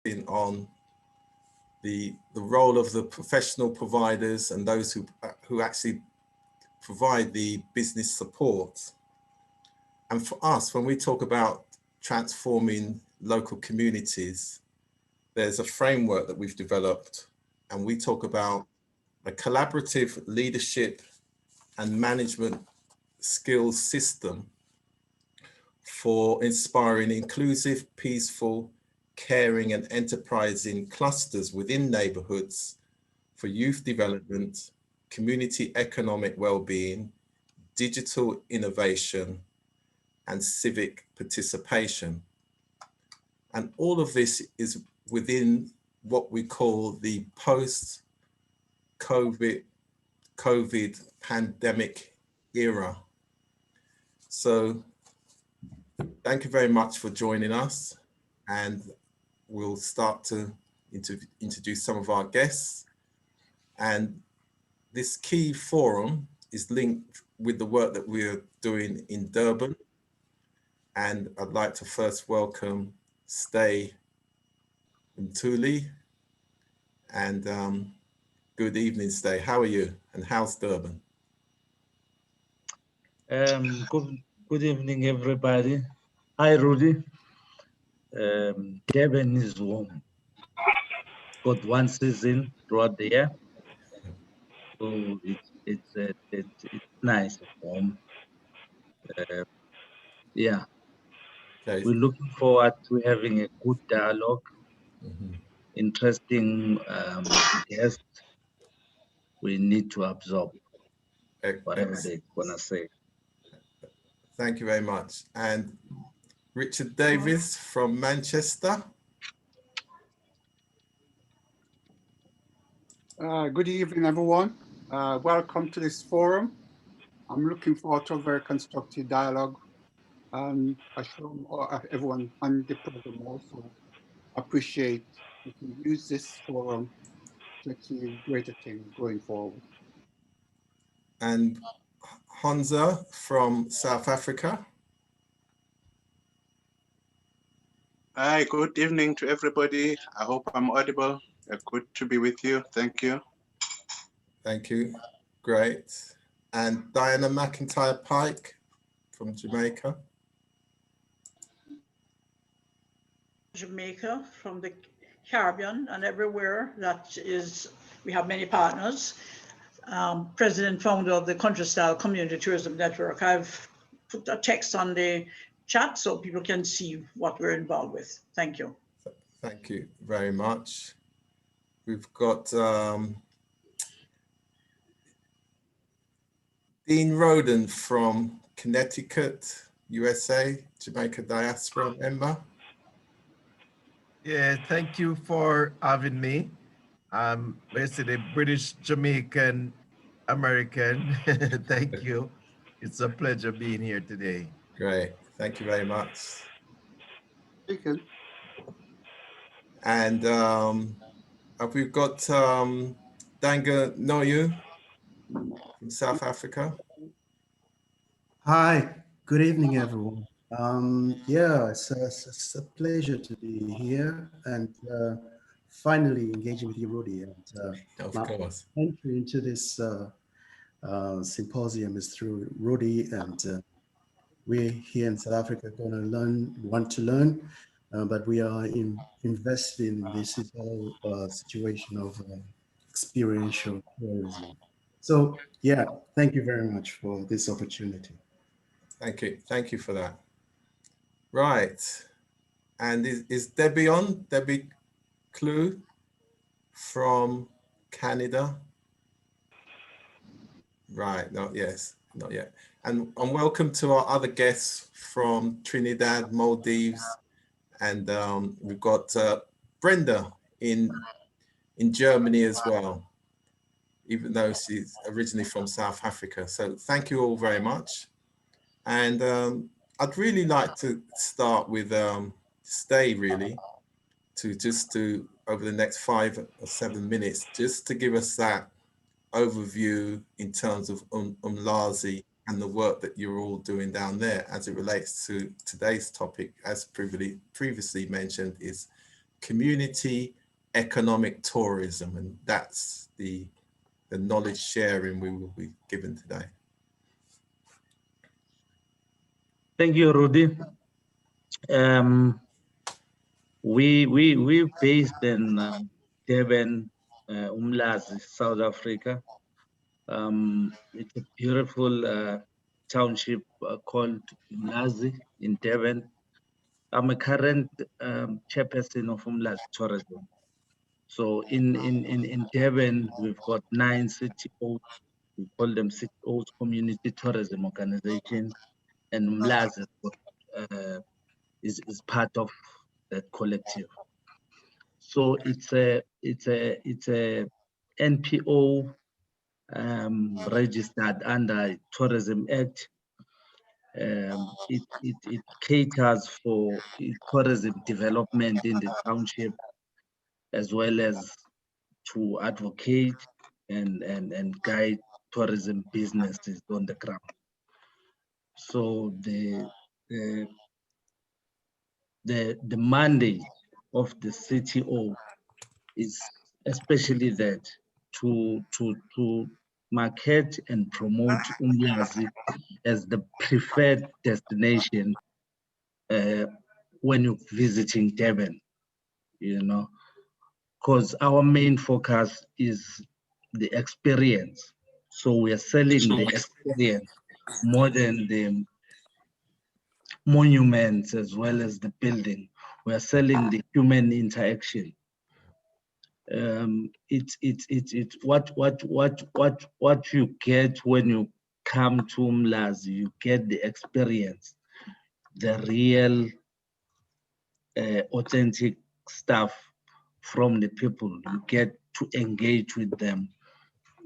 focusing on the role of the professional providers and those who actually provide the business support. And for us, when we talk about transforming local communities, there's a framework that we've developed, and we talk about a collaborative leadership and management skills system for inspiring inclusive, peaceful, caring and enterprising clusters within neighborhoods for youth development, community economic well-being, digital innovation, and civic participation. And all of this is within what we call the post-COVID pandemic era. So thank you very much for joining us, and we'll start to introduce some of our guests. And this key forum is linked with the work that we're doing in Durban. And I'd like to first welcome Stay Mtuli. And good evening, Stay. How are you? And how's Durban? Good evening, everybody. Hi, Rudy. Durban is warm. Got one season throughout the year, so it's nice, warm. Yeah. Okay. We're looking forward to having a good dialogue, interesting guests. We need to absorb whatever they're gonna say. Thank you very much. And Richard Davis from Manchester. Good evening, everyone. Welcome to this forum. I'm looking forward to a very constructive dialogue. I assure everyone on the program also appreciate if you use this forum to achieve greater things going forward. And Honza from South Africa. Hi, good evening to everybody. I hope I'm audible. Good to be with you. Thank you. Thank you. Great. And Diana McIntyre Pike from Jamaica. Jamaica, from the Caribbean and everywhere that is, we have many partners. President, founder of the Country Style Community Tourism Network. I've put a text on the chat so people can see what we're involved with. Thank you. Thank you very much. We've got Dean Roden from Connecticut, USA, Jamaica diaspora member. Yeah, thank you for having me. I'm basically British Jamaican American. Thank you. It's a pleasure being here today. Great. Thank you very much. Thank you. And we've got Danga Noyu from South Africa. Hi, good evening, everyone. Yeah, it's a pleasure to be here and finally engaging with you, Rudy. And of course. Entry into this symposium is through Rudy, and we here in South Africa want to learn, but we are invested in this whole situation of experiential tourism. So yeah, thank you very much for this opportunity. Thank you. Thank you for that. Right. And is Debbie on? Debbie Clue from Canada? Right. Not yet. And welcome to our other guests from Trinidad, Maldives, and we've got Brenda in Germany as well, even though she's originally from South Africa. So thank you all very much. And I'd really like to start with Stay, really, to over the next 5 or 7 minutes, just to give us that overview in terms of Umlazi and the work that you're all doing down there as it relates to today's topic, as previously mentioned, is community economic tourism, and that's the knowledge sharing we will be given today. Thank you, Rudy. We based in Durban, Umlazi, South Africa. It's a beautiful township called Umlazi in Durban. I'm a current chairperson of Umlazi Tourism. So in Durban, we've got 9 CTOs. We call them CTOs, Community Tourism Organization, and Umlazi is part of that collective. So it's a NPO registered under Tourism Act. It caters for tourism development in the township, as well as to advocate and guide tourism businesses on the ground. So the mandate of the CTO is especially that to market and promote Umlazi as the preferred destination when you're visiting Durban, you know, because our main focus is the experience. So we are selling the experience more than the monuments as well as the building. We are selling the human interaction. It's what you get when you come to Umlazi. You get the experience, the real authentic stuff from the people. You get to engage with them,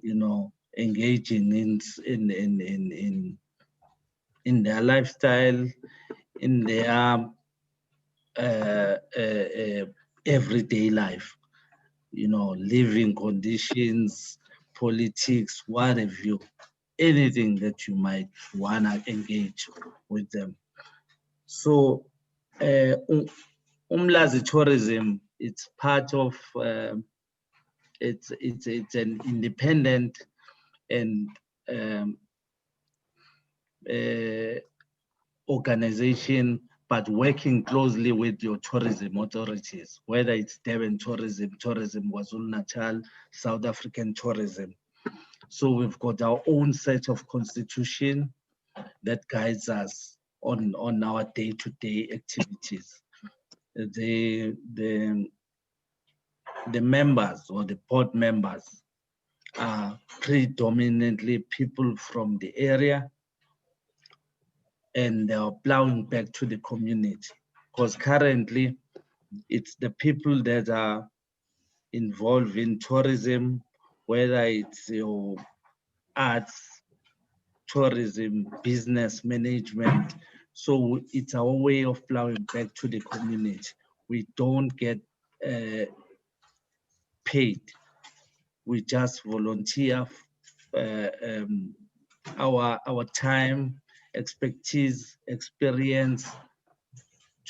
you know, engaging in their lifestyle, in their everyday life, you know, living conditions, politics, what have you, anything that you might want to engage with them. So Umlazi Tourism, it's part of, it's an independent and organization, but working closely with your tourism authorities, whether it's Durban Tourism, KwaZulu-Natal, South African Tourism. So we've got our own set of constitution that guides us on our day-to-day activities. The members or the board members are predominantly people from the area, and they are plowing back to the community, because currently it's the people that are involved in tourism, whether it's your arts, tourism, business management. So it's our way of plowing back to the community. We don't get paid. We just volunteer our time, expertise, experience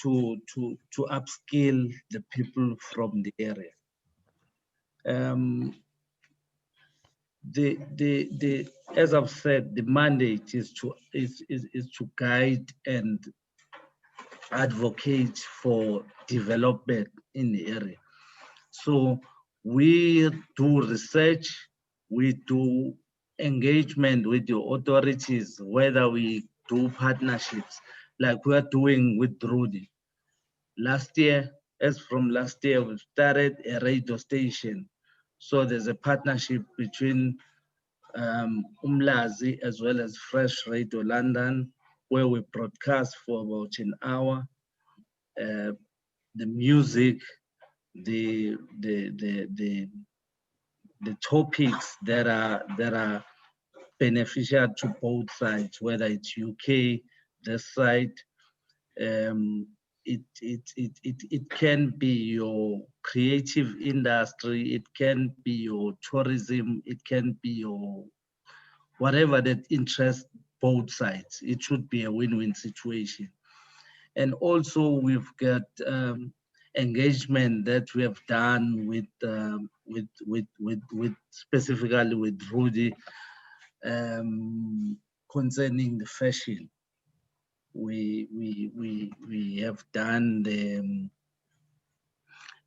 to upskill the people from the area. As I've said, the mandate is to guide and advocate for development in the area. So we do research, we do engagement with the authorities, whether we do partnerships like we are doing with Rudy. Last year, we started a radio station. So there's a partnership between Umlazi as well as Fresh Radio London, where we broadcast for about an hour. The music, the topics that are beneficial to both sides, whether it's UK, this side. It can be your creative industry, it can be your tourism, it can be your whatever that interests both sides. It should be a win-win situation. And also we've got engagement that we have done with specifically with Rudy concerning the fashion. We have done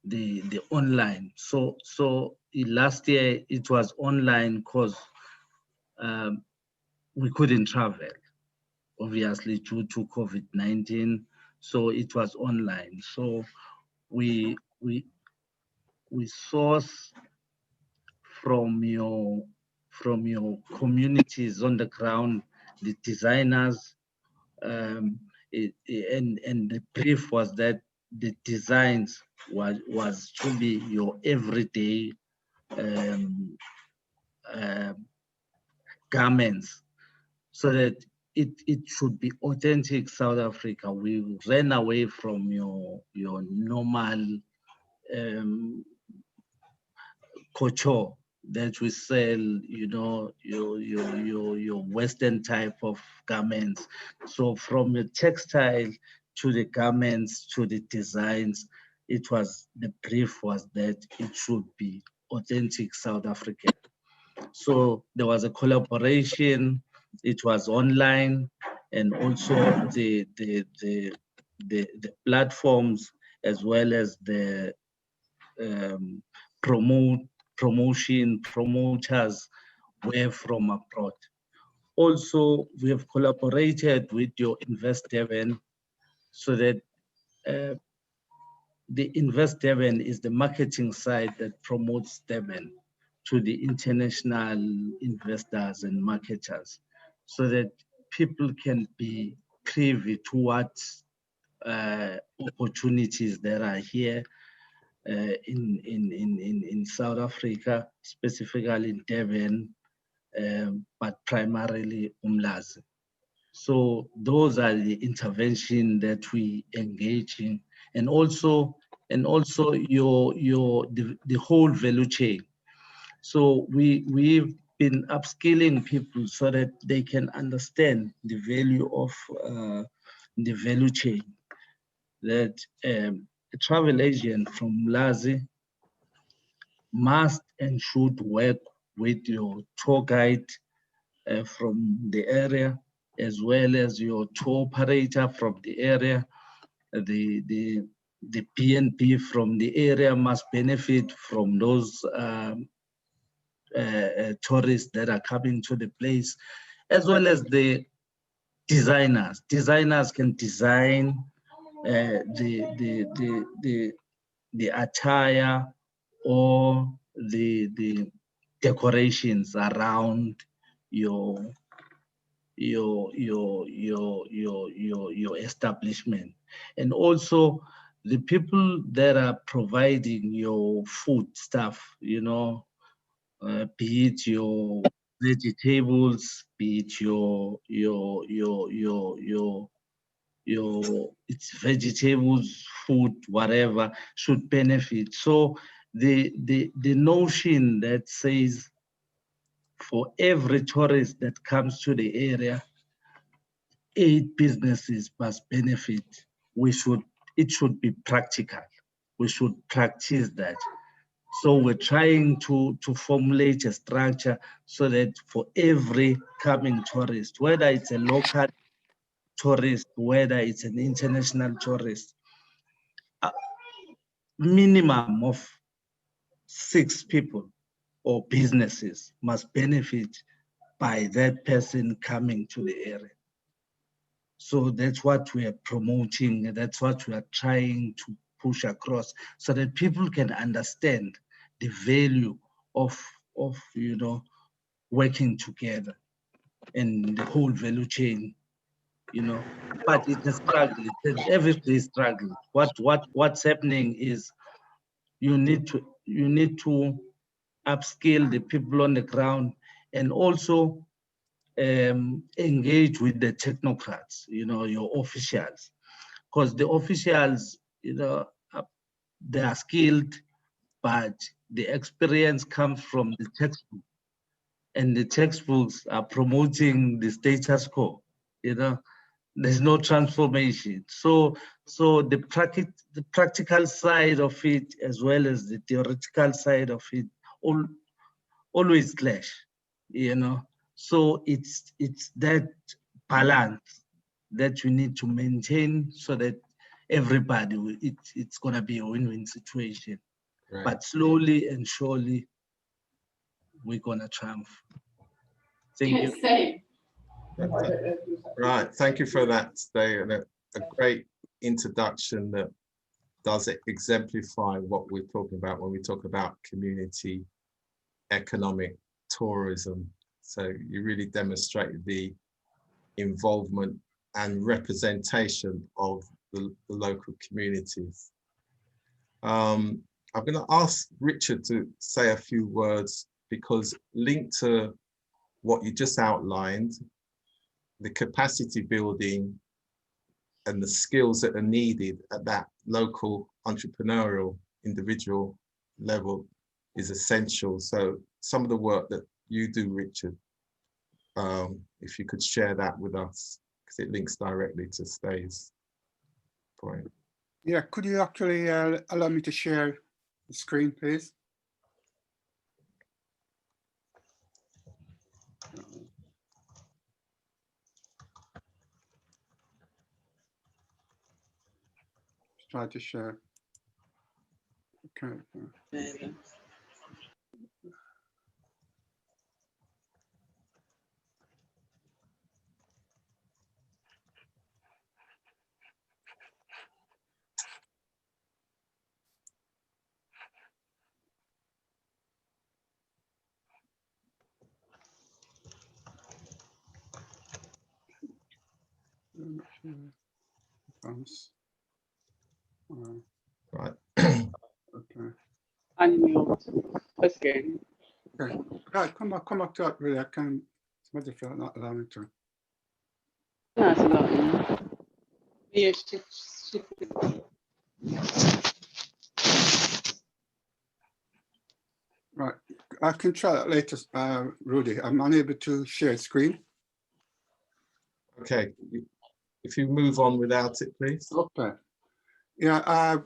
the online. So last year it was online because we couldn't travel, obviously due to COVID-19. So it was online. So we source from your communities on the ground, the designers, and the brief was that the designs was to be your everyday garments, so that it should be authentic South Africa. We ran away from your normal couture that we sell, you know, your Western type of garments. So from the textile to the garments to the designs, it was, the brief was that it should be authentic South African. So there was a collaboration. It was online, and also the platforms as well as the promoters were from abroad. Also, we have collaborated with your Invest Devon, so that the Invest Devon is the marketing side that promotes Devon to the international investors and marketers, so that people can be privy to what opportunities there are here in South Africa, specifically in Devon, but primarily Umlazi. So those are the intervention that we engage in, and also the whole value chain. So we've been upskilling people so that they can understand the value of the value chain. That a travel agent from Umlazi must and should work with your tour guide from the area, as well as your tour operator from the area. The PNP from the area must benefit from those tourists that are coming to the place, as well as the designers. Designers can design the attire or the decorations around your establishment. And also the people that are providing your food stuff, you know, be it your vegetables, be it it's vegetables, food, whatever, should benefit. So the notion that says for every tourist that comes to the area, 8 businesses must benefit. It should be practical. We should practice that. So we're trying to formulate a structure so that for every coming tourist, whether it's a local tourist, whether it's an international tourist, a minimum of 6 people or businesses must benefit by that person coming to the area. So that's what we are promoting, that's what we are trying to push across, so that people can understand the value of you know, working together and the whole value chain, you know. But it's a struggle. Everybody is struggling. What's happening is you need to upskill the people on the ground, and also engage with the technocrats, you know, your officials, because the officials, you know, they are skilled, but the experience comes from the textbook, and the textbooks are promoting the status quo, you know. there's no transformation. So the practical side of it, as well as the theoretical side of it, always clash, you know. So it's that balance that you need to maintain so that everybody, it's gonna be a win-win situation. Right. But slowly and surely, we're gonna triumph. Thank you. Same. Right, thank you for that, Stay, a great introduction that does exemplify what we're talking about when we talk about community economic tourism. So you really demonstrated the involvement and representation of the local communities. I'm going to ask Richard to say a few words, because linked to what you just outlined, the capacity building and the skills that are needed at that local entrepreneurial individual level is essential. So some of the work that you do, Richard, if you could share that with us, because it links directly to Stay's point. Yeah, could you actually allow me to share the screen, please? Try to share. Okay. Right. Okay. Unmute again. Okay. Right, come back to that. Really, I can. Somebody feel not allow me to. No, it's not. Yeah, she Right, I can try that later, Rudy. I'm unable to share screen. Okay, if you move on without it, please. Okay. Yeah,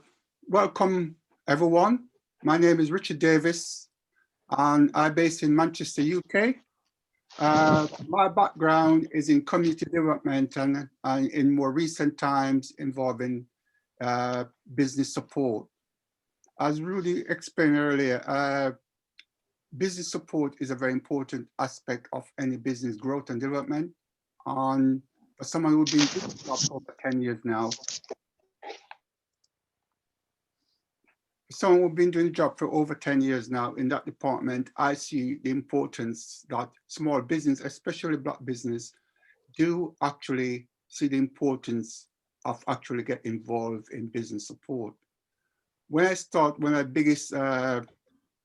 welcome everyone. My name is Richard Davis and I'm based in Manchester, UK. My background is in community development and in more recent times involving business support. As Rudy explained earlier, business support is a very important aspect of any business growth and development. And for someone who's been doing this job for over 10 years now, someone who's been doing the job for over 10 years now in that department, I see the importance that small business, especially Black business, do actually see the importance of actually get involved in business support. When I start, one of the biggest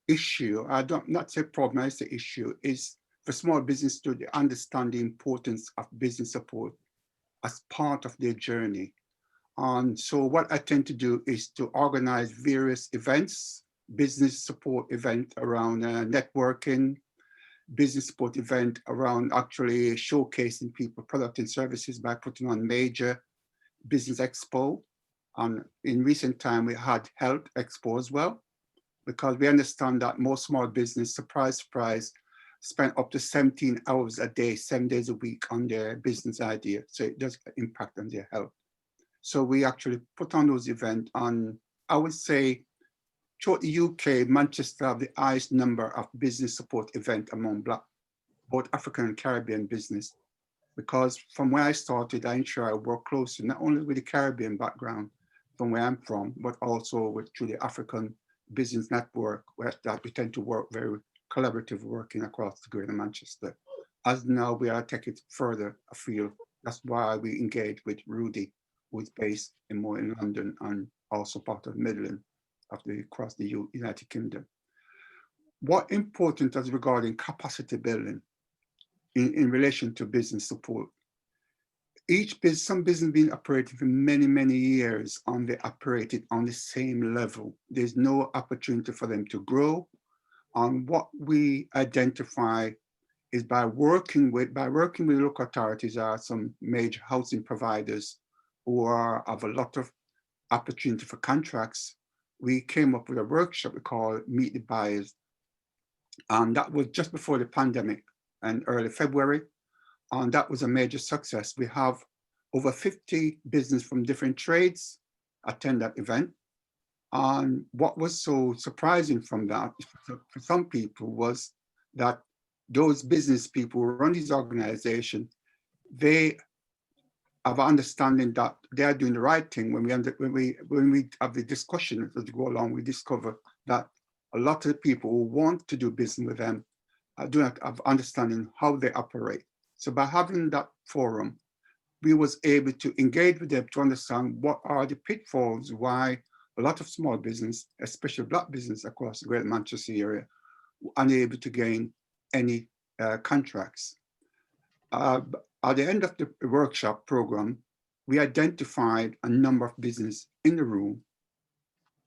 issue, I don't not say problem, I say issue, is for small business to understand the importance of business support as part of their journey. And so what I tend to do is to organize various events, business support event around networking, business support event around actually showcasing people, product and services by putting on major business expo. And in recent time, we had health expo as well, because we understand that most small business, surprise, surprise, spend up to 17 hours a day, 7 days a week on their business idea. So it does impact on their health. So we actually put on those events on, I would say, throughout the UK, Manchester have the highest number of business support events among Black, both African and Caribbean business. Because from where I started, I ensure I work closely, not only with the Caribbean background from where I'm from, but also with through the African business network, where that we tend to work very collaborative working across the Greater Manchester. As now we are taking it further afield. That's why we engage with Rudy, who is based in more in London and also part of Midland across the United Kingdom. What important as regarding capacity building in relation to business support? Some business been operating for many, many years and they operated on the same level. There's no opportunity for them to grow. And what we identify is by working with local authorities or some major housing providers who have a lot of opportunity for contracts. We came up with a workshop we call Meet the Buyers. That was just before the pandemic and early February. And that was a major success. We have over 50 business from different trades attend that event. And what was so surprising from that for some people was that those business people who run these organizations, they have an understanding that they are doing the right thing. When we have the discussion as we go along, we discover that a lot of the people who want to do business with them do not have understanding how they operate. So by having that forum, we was able to engage with them to understand what are the pitfalls, why a lot of small business, especially Black business across the Greater Manchester area, were unable to gain any contracts. At the end of the workshop program, we identified a number of businesses in the room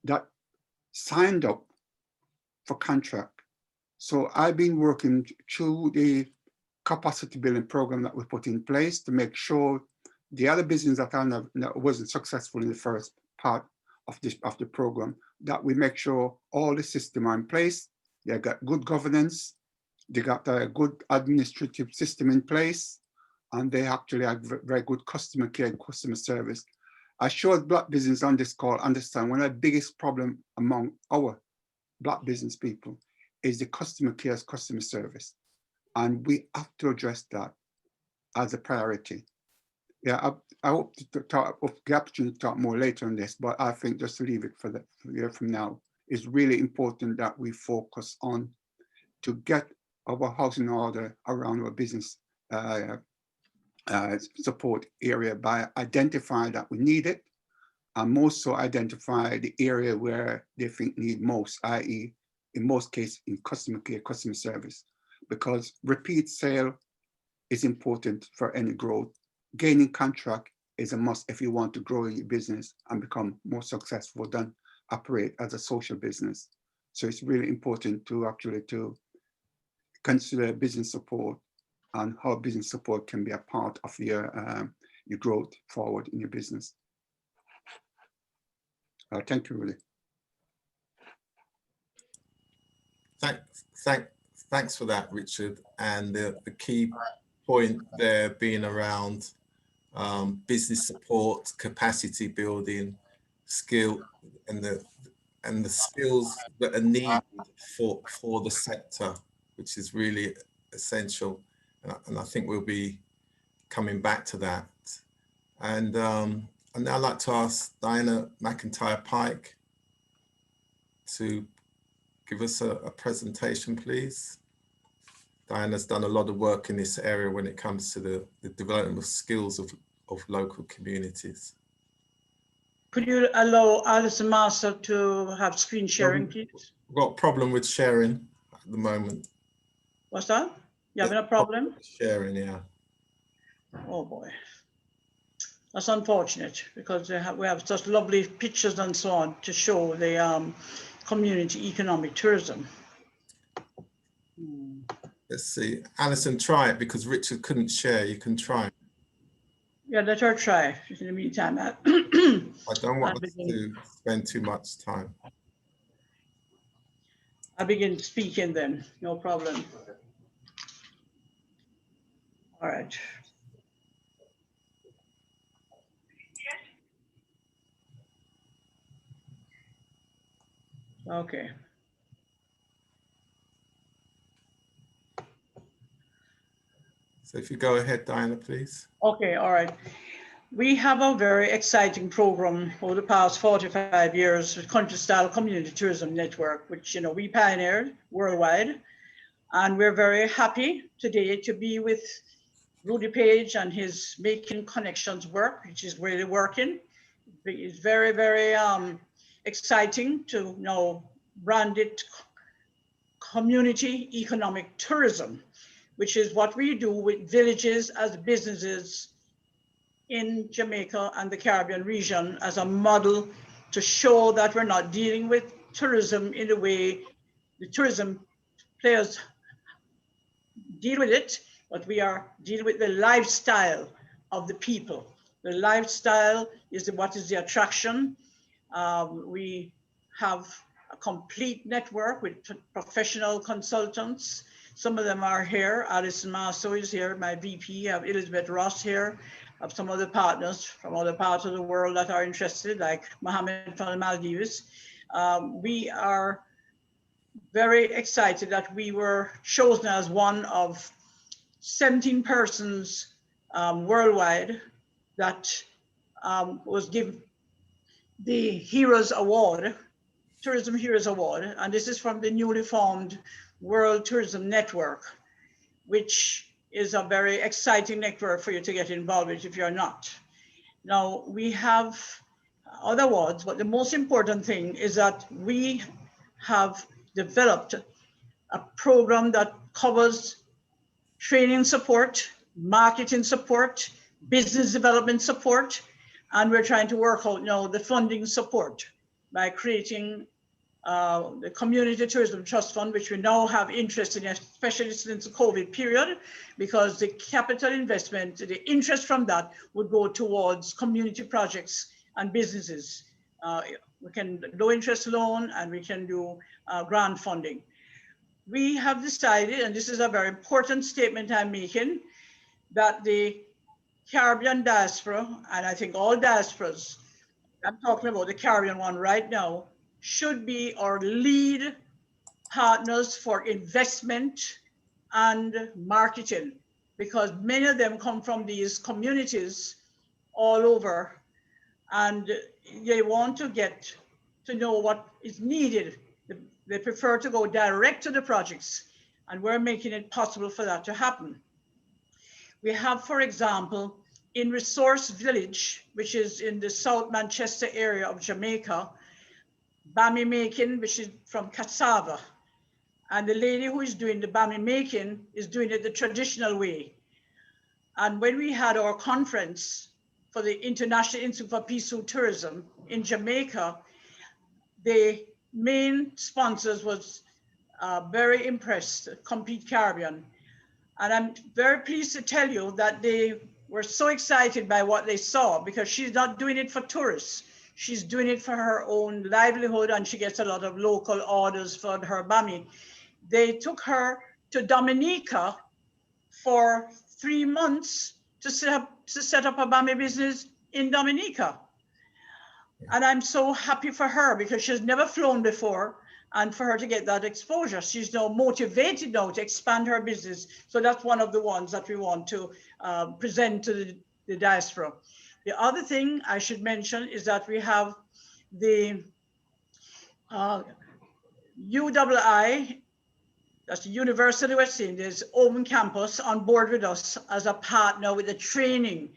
that signed up for contract. So I've been working through the capacity building program that we put in place to make sure the other business that wasn't successful in the first part of the program, that we make sure all the systems are in place. They got good governance, they got a good administrative system in place, and they actually have very good customer care and customer service. I showed Black business on this call understand one of the biggest problems among our Black business people is the customer care, customer service. And we have to address that as a priority. Yeah, I hope to get the opportunity to talk more later on this, but I think just to leave it for from now, it's really important that we focus on to get our house in order around our business support area by identifying that we need it, and most so identify the area where they think need most, i.e. in most cases in customer care, customer service, because repeat sale is important for any growth. Gaining contract is a must if you want to grow your business and become more successful than operate as a social business. So it's really important to actually to consider business support and how business support can be a part of your growth forward in your business. Thank you, Rudy. Thanks for that, Richard. And the key point there being around business support, capacity building, skill, and the skills that are needed for the sector, which is really essential. And I think we'll be coming back to that. And now I'd like to ask Diana McIntyre-Pike to give us a presentation, please. Diana's done a lot of work in this area when it comes to the development of skills of local communities. Could you allow Alison Master to have screen sharing, please? We've got a problem with sharing at the moment. What's that? You having a problem? Sharing, yeah. Oh boy. That's unfortunate because we have such lovely pictures and so on to show the community economic tourism. Let's see. Alison, try it because Richard couldn't share. You can try. Yeah, let her try. In the meantime, I don't want us to spend too much time. I begin speaking then, no problem. All right. Okay. So if you go ahead, Diana, please. Okay, all right. We have a very exciting program over the past 45 years with Country Style Community Tourism Network, which we pioneered worldwide. And we're very happy today to be with Rudy Page and his Making Connections work, which is really working. It's very, very exciting to brand it community economic tourism, which is what we do with villages as businesses in Jamaica and the Caribbean region as a model to show that we're not dealing with tourism in the way the tourism players deal with it, but we are dealing with the lifestyle of the people. The lifestyle is what is the attraction. We have a complete network with professional consultants. Some of them are here. Alison Masso is here, my VP. I have Elizabeth Ross here. I have some other partners from other parts of the world that are interested, like Mohammed from the Maldives. We are very excited that we were chosen as one of 17 persons worldwide that was given the Heroes Award, Tourism Heroes Award, and this is from the newly formed World Tourism Network, which is a very exciting network for you to get involved with if you're not. Now, we have other awards, but the most important thing is that we have developed a program that covers training support, marketing support, business development support, and we're trying to work out now the funding support by creating the Community Tourism Trust Fund, which we now have interest in, especially since the COVID period, because the capital investment, the interest from that would go towards community projects and businesses. We can low interest loan and we can do grant funding. We have decided, and this is a very important statement I'm making, that the Caribbean diaspora, and I think all diasporas, I'm talking about the Caribbean one right now, should be our lead partners for investment and marketing, because many of them come from these communities all over, and they want to get to know what is needed. They prefer to go direct to the projects, and we're making it possible for that to happen. We have, for example, in Resource Village, which is in the South Manchester area of Jamaica, bami making, which is from cassava. And the lady who is doing the bami making is doing it the traditional way. And when we had our conference for the International Institute for Peaceful Tourism in Jamaica, the main sponsors was very impressed, Complete Caribbean. And I'm very pleased to tell you that they were so excited by what they saw, because she's not doing it for tourists. She's doing it for her own livelihood, and she gets a lot of local orders for her bami. They took her to Dominica for 3 months to set up a bami business in Dominica. And I'm so happy for her, because she's never flown before, and for her to get that exposure. She's now motivated now to expand her business. So that's one of the ones that we want to present to the diaspora. The other thing I should mention is that we have the UII, that's the University of West Indies, Open Campus, on board with us as a partner with the training,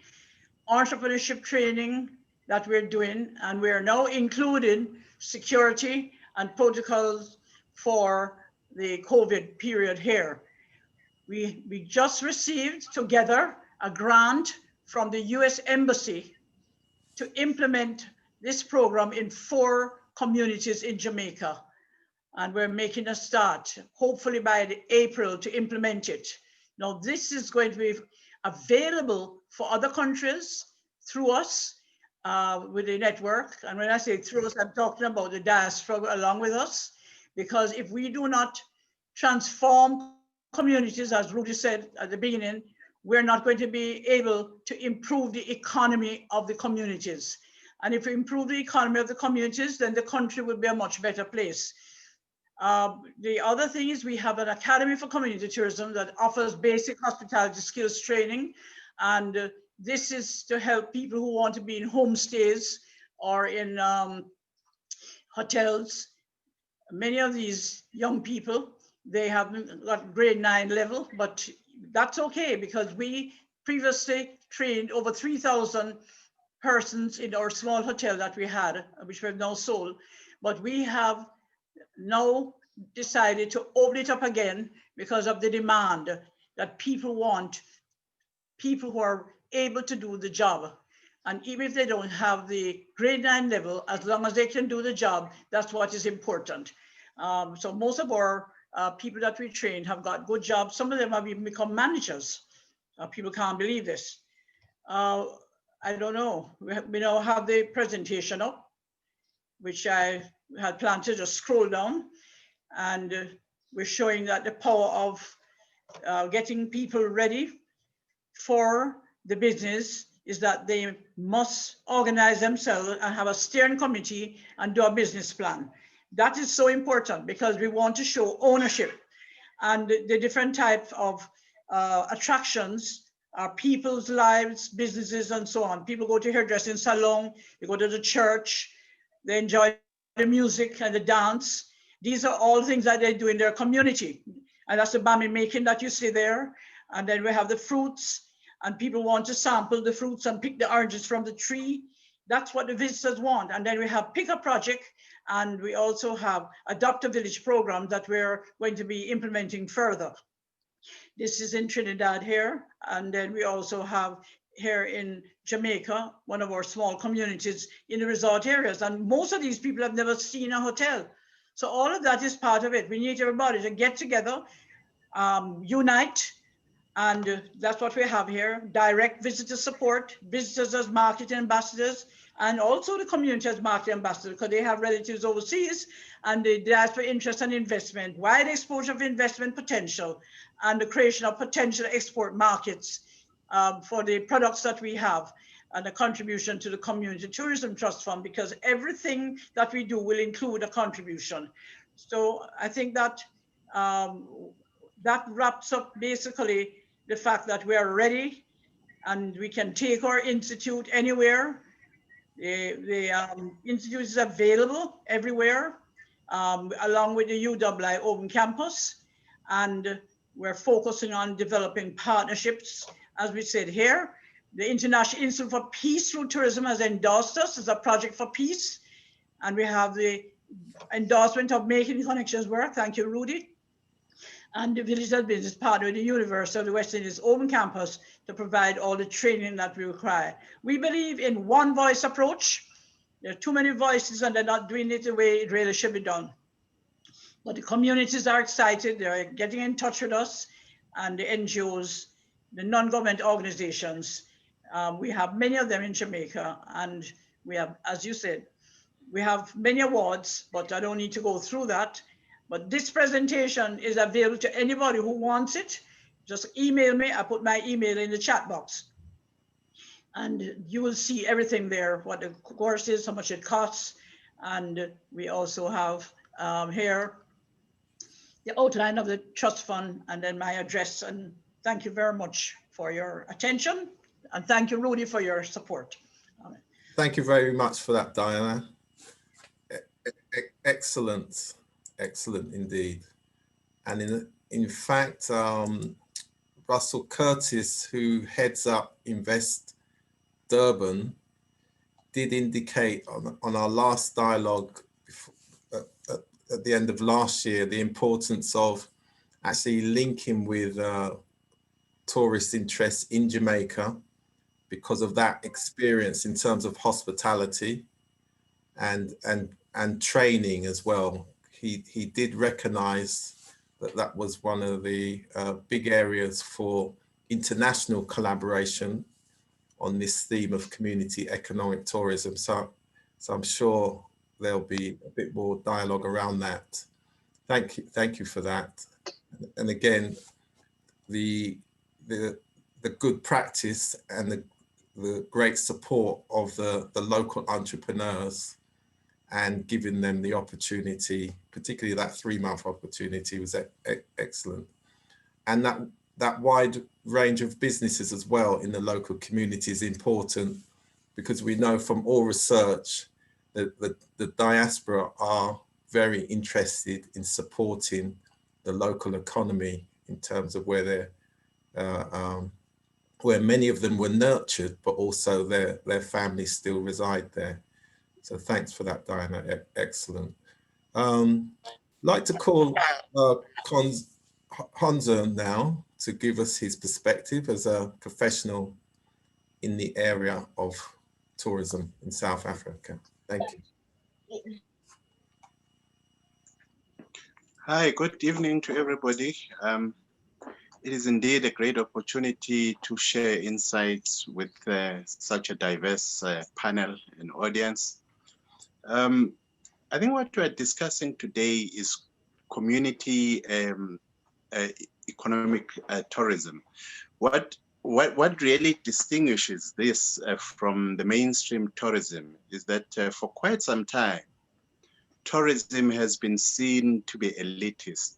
entrepreneurship training that we're doing. And we're now including security and protocols for the COVID period here. We just received together a grant from the US Embassy to implement this program in 4 communities in Jamaica. And we're making a start, hopefully by April, to implement it. Now, this is going to be available for other countries through us with the network. And when I say through us, I'm talking about the diaspora along with us, because if we do not transform communities, as Rudy said at the beginning, we're not going to be able to improve the economy of the communities. And if we improve the economy of the communities, then the country will be a much better place. The other thing is we have an Academy for Community Tourism that offers basic hospitality skills training. And this is to help people who want to be in homestays or in hotels. Many of these young people, they haven't got grade 9 level, but that's okay, because we previously trained over 3,000 persons in our small hotel that we had, which we've now sold. But we have now decided to open it up again because of the demand that people want, people who are able to do the job. And even if they don't have the grade 9 level, as long as they can do the job, that's what is important. So most of our people that we trained have got good jobs. Some of them have even become managers. People can't believe this. I don't know. We now have the presentation up, which I had planned to just scroll down. And we're showing that the power of getting people ready for the business is that they must organize themselves and have a steering committee and do a business plan. That is so important because we want to show ownership and the different types of attractions are people's lives, businesses, and so on. People go to hairdressing salon, they go to the church, they enjoy the music and the dance. These are all things that they do in their community. And that's the bami making that you see there. And then we have the fruits, and people want to sample the fruits and pick the oranges from the tree. That's what the visitors want. And then we have Pick a Project, and we also have Adopt a Village program that we're going to be implementing further. This is in Trinidad here. And then we also have here in Jamaica, one of our small communities in the resort areas. And most of these people have never seen a hotel. So all of that is part of it. We need everybody to get together, unite, and that's what we have here. Direct visitor support, visitors as marketing ambassadors, and also the community as marketing ambassadors, because they have relatives overseas, and they ask for interest and investment, wide exposure of investment potential, and the creation of potential export markets for the products that we have, and a contribution to the Community Tourism Trust Fund, because everything that we do will include a contribution. So I think that that wraps up basically the fact that we are ready and we can take our institute anywhere. The institute is available everywhere, along with the UWI Open Campus. And we're focusing on developing partnerships. As we said here, the International Institute for Peace through Tourism has endorsed us as a project for peace. And we have the endorsement of Making Connections Work. Thank you, Rudy. And the Village of Business partner with the University of the West Indies Open Campus to provide all the training that we require. We believe in one voice approach. There are too many voices and they're not doing it the way it really should be done. But the communities are excited. They're getting in touch with us, and the NGOs, the non-government organizations. We have many of them in Jamaica, and we have, as you said, we have many awards, but I don't need to go through that. But this presentation is available to anybody who wants it. Just email me. I put my email in the chat box. And you will see everything there, what the course is, how much it costs. And we also have here the outline of the trust fund and then my address. And thank you very much for your attention. And thank you, Rudy, for your support. Thank you very much for that, Diana. Excellent. Excellent indeed. And in fact, Russell Curtis, who heads up Invest Durban, did indicate on our last dialogue at the end of last year the importance of actually linking with tourist interests in Jamaica because of that experience in terms of hospitality and training as well. He did recognize that that was one of the big areas for international collaboration on this theme of community economic tourism. So I'm sure there'll be a bit more dialogue around that. Thank you for that. And again, the good practice and the great support of the local entrepreneurs and giving them the opportunity, particularly that 3-month opportunity, was excellent. And that wide range of businesses as well in the local community is important, because we know from all research that the diaspora are very interested in supporting the local economy in terms of where many of them were nurtured, but also their families still reside there. So thanks for that, Diana. Excellent. Like to call Hansa now to give us his perspective as a professional in the area of tourism in South Africa. Thank you. Hi, good evening to everybody. It is indeed a great opportunity to share insights with such a diverse panel and audience. I think what we're discussing today is community economic tourism. What really distinguishes this from the mainstream tourism is that for quite some time, tourism has been seen to be elitist.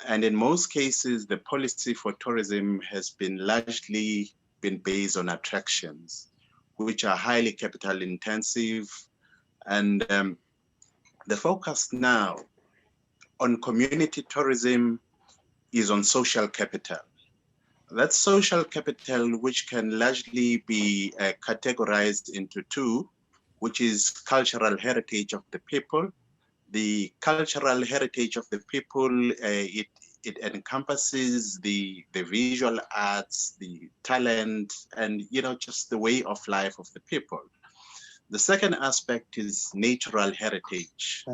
And in most cases, the policy for tourism has been largely been based on attractions, which are highly capital intensive. And the focus now on community tourism is on social capital. That's social capital, which can largely be categorized into two, which is cultural heritage of the people. The cultural heritage of the people, it encompasses the visual arts, the talent, and just the way of life of the people. The second aspect is natural heritage,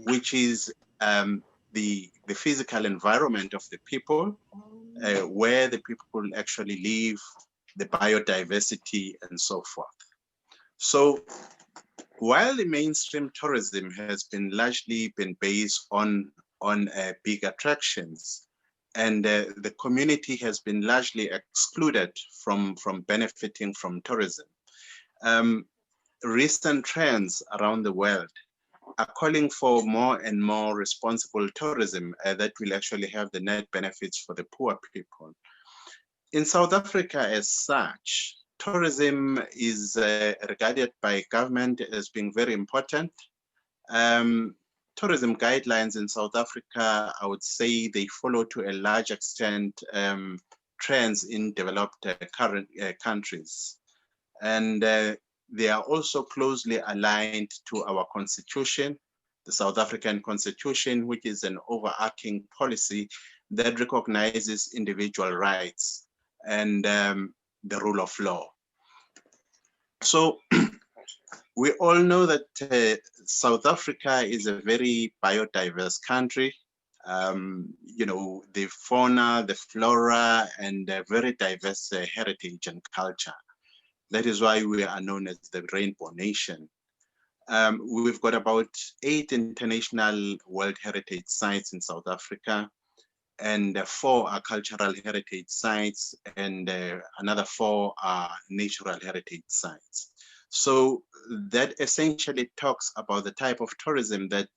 which is the physical environment of the people, where the people actually live, the biodiversity, and so forth. So while the mainstream tourism has been largely been based on big attractions, and the community has been largely excluded from benefiting from tourism, recent trends around the world are calling for more and more responsible tourism that will actually have the net benefits for the poor people. In South Africa as such, tourism is regarded by government as being very important. Tourism guidelines in South Africa, I would say they follow to a large extent trends in developed current countries. And they are also closely aligned to our constitution, the South African Constitution, which is an overarching policy that recognizes individual rights and the rule of law. So we all know that South Africa is a very biodiverse country. The fauna, the flora, and a very diverse heritage and culture. That is why we are known as the Rainbow Nation. We've got about 8 international World Heritage Sites in South Africa, and 4 are cultural heritage sites, and another 4 are natural heritage sites. So that essentially talks about the type of tourism that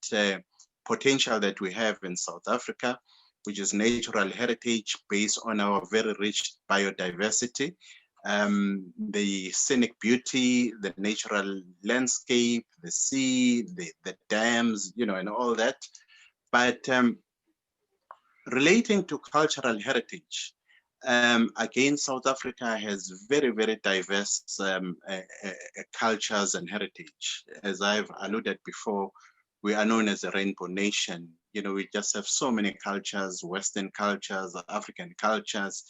potential that we have in South Africa, which is natural heritage based on our very rich biodiversity, the scenic beauty, the natural landscape, the sea, the dams, and all that. But relating to cultural heritage, again, South Africa has very, very diverse cultures and heritage. As I've alluded before, we are known as a Rainbow Nation. We just have so many cultures, Western cultures, African cultures,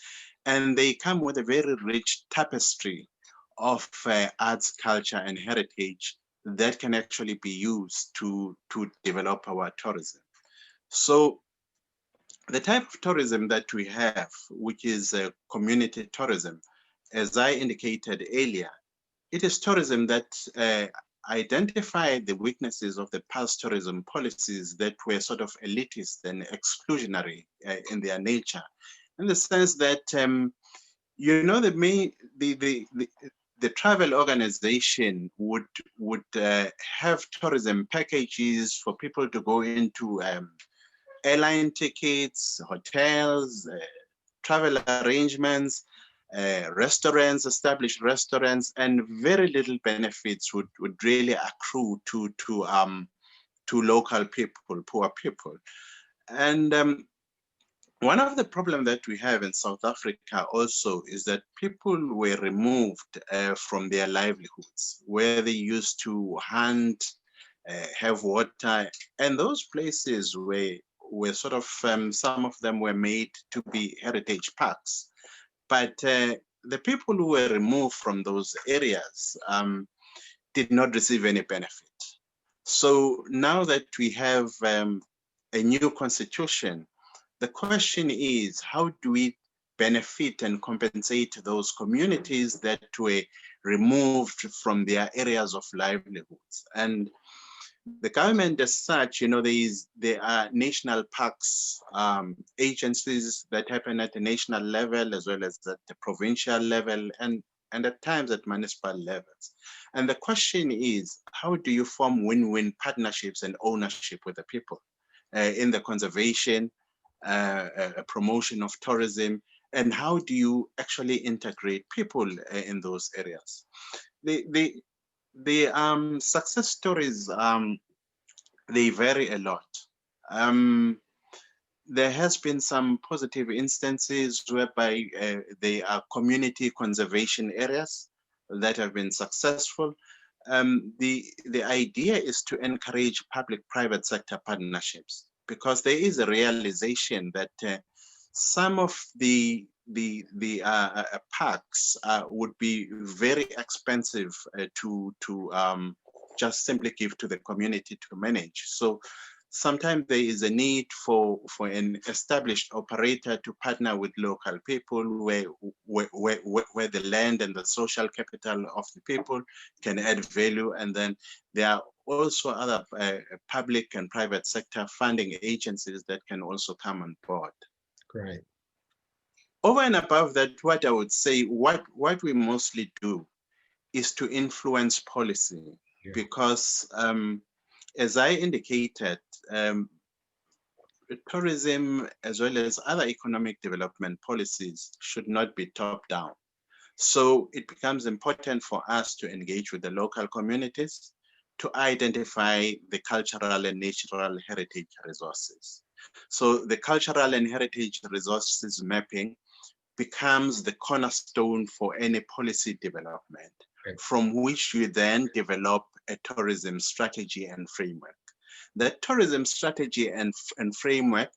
and they come with a very rich tapestry of arts, culture, and heritage that can actually be used to develop our tourism. So the type of tourism that we have, which is community tourism, as I indicated earlier, it is tourism that identify the weaknesses of the past tourism policies that were sort of elitist and exclusionary in their nature, in the sense that the travel organization would have tourism packages for people to go into airline tickets, hotels, travel arrangements, restaurants, established restaurants, and very little benefits would really accrue to local people, poor people. And one of the problems that we have in South Africa also is that people were removed from their livelihoods, where they used to hunt, have water, and those places were sort of, some of them were made to be heritage parks. But the people who were removed from those areas did not receive any benefit. So now that we have a new constitution, the question is, how do we benefit and compensate those communities that were removed from their areas of livelihoods? And the government as such, there are national parks agencies that happen at the national level as well as at the provincial level and at times at municipal levels. And the question is, how do you form win-win partnerships and ownership with the people in the conservation, promotion of tourism, and how do you actually integrate people in those areas? The success stories, they vary a lot. There has been some positive instances whereby they are community conservation areas that have been successful. The idea is to encourage public-private sector partnerships, because there is a realization that some of the parks would be very expensive to just simply give to the community to manage. So sometimes there is a need for an established operator to partner with local people where the land and the social capital of the people can add value. And then there are also other public and private sector funding agencies that can also come on board. Great. Over and above that, what I would say, what we mostly do is to influence policy, because as I indicated, tourism as well as other economic development policies should not be top down. So it becomes important for us to engage with the local communities to identify the cultural and natural heritage resources. So the cultural and heritage resources mapping becomes the cornerstone for any policy development, from which you then develop a tourism strategy and framework. That tourism strategy and framework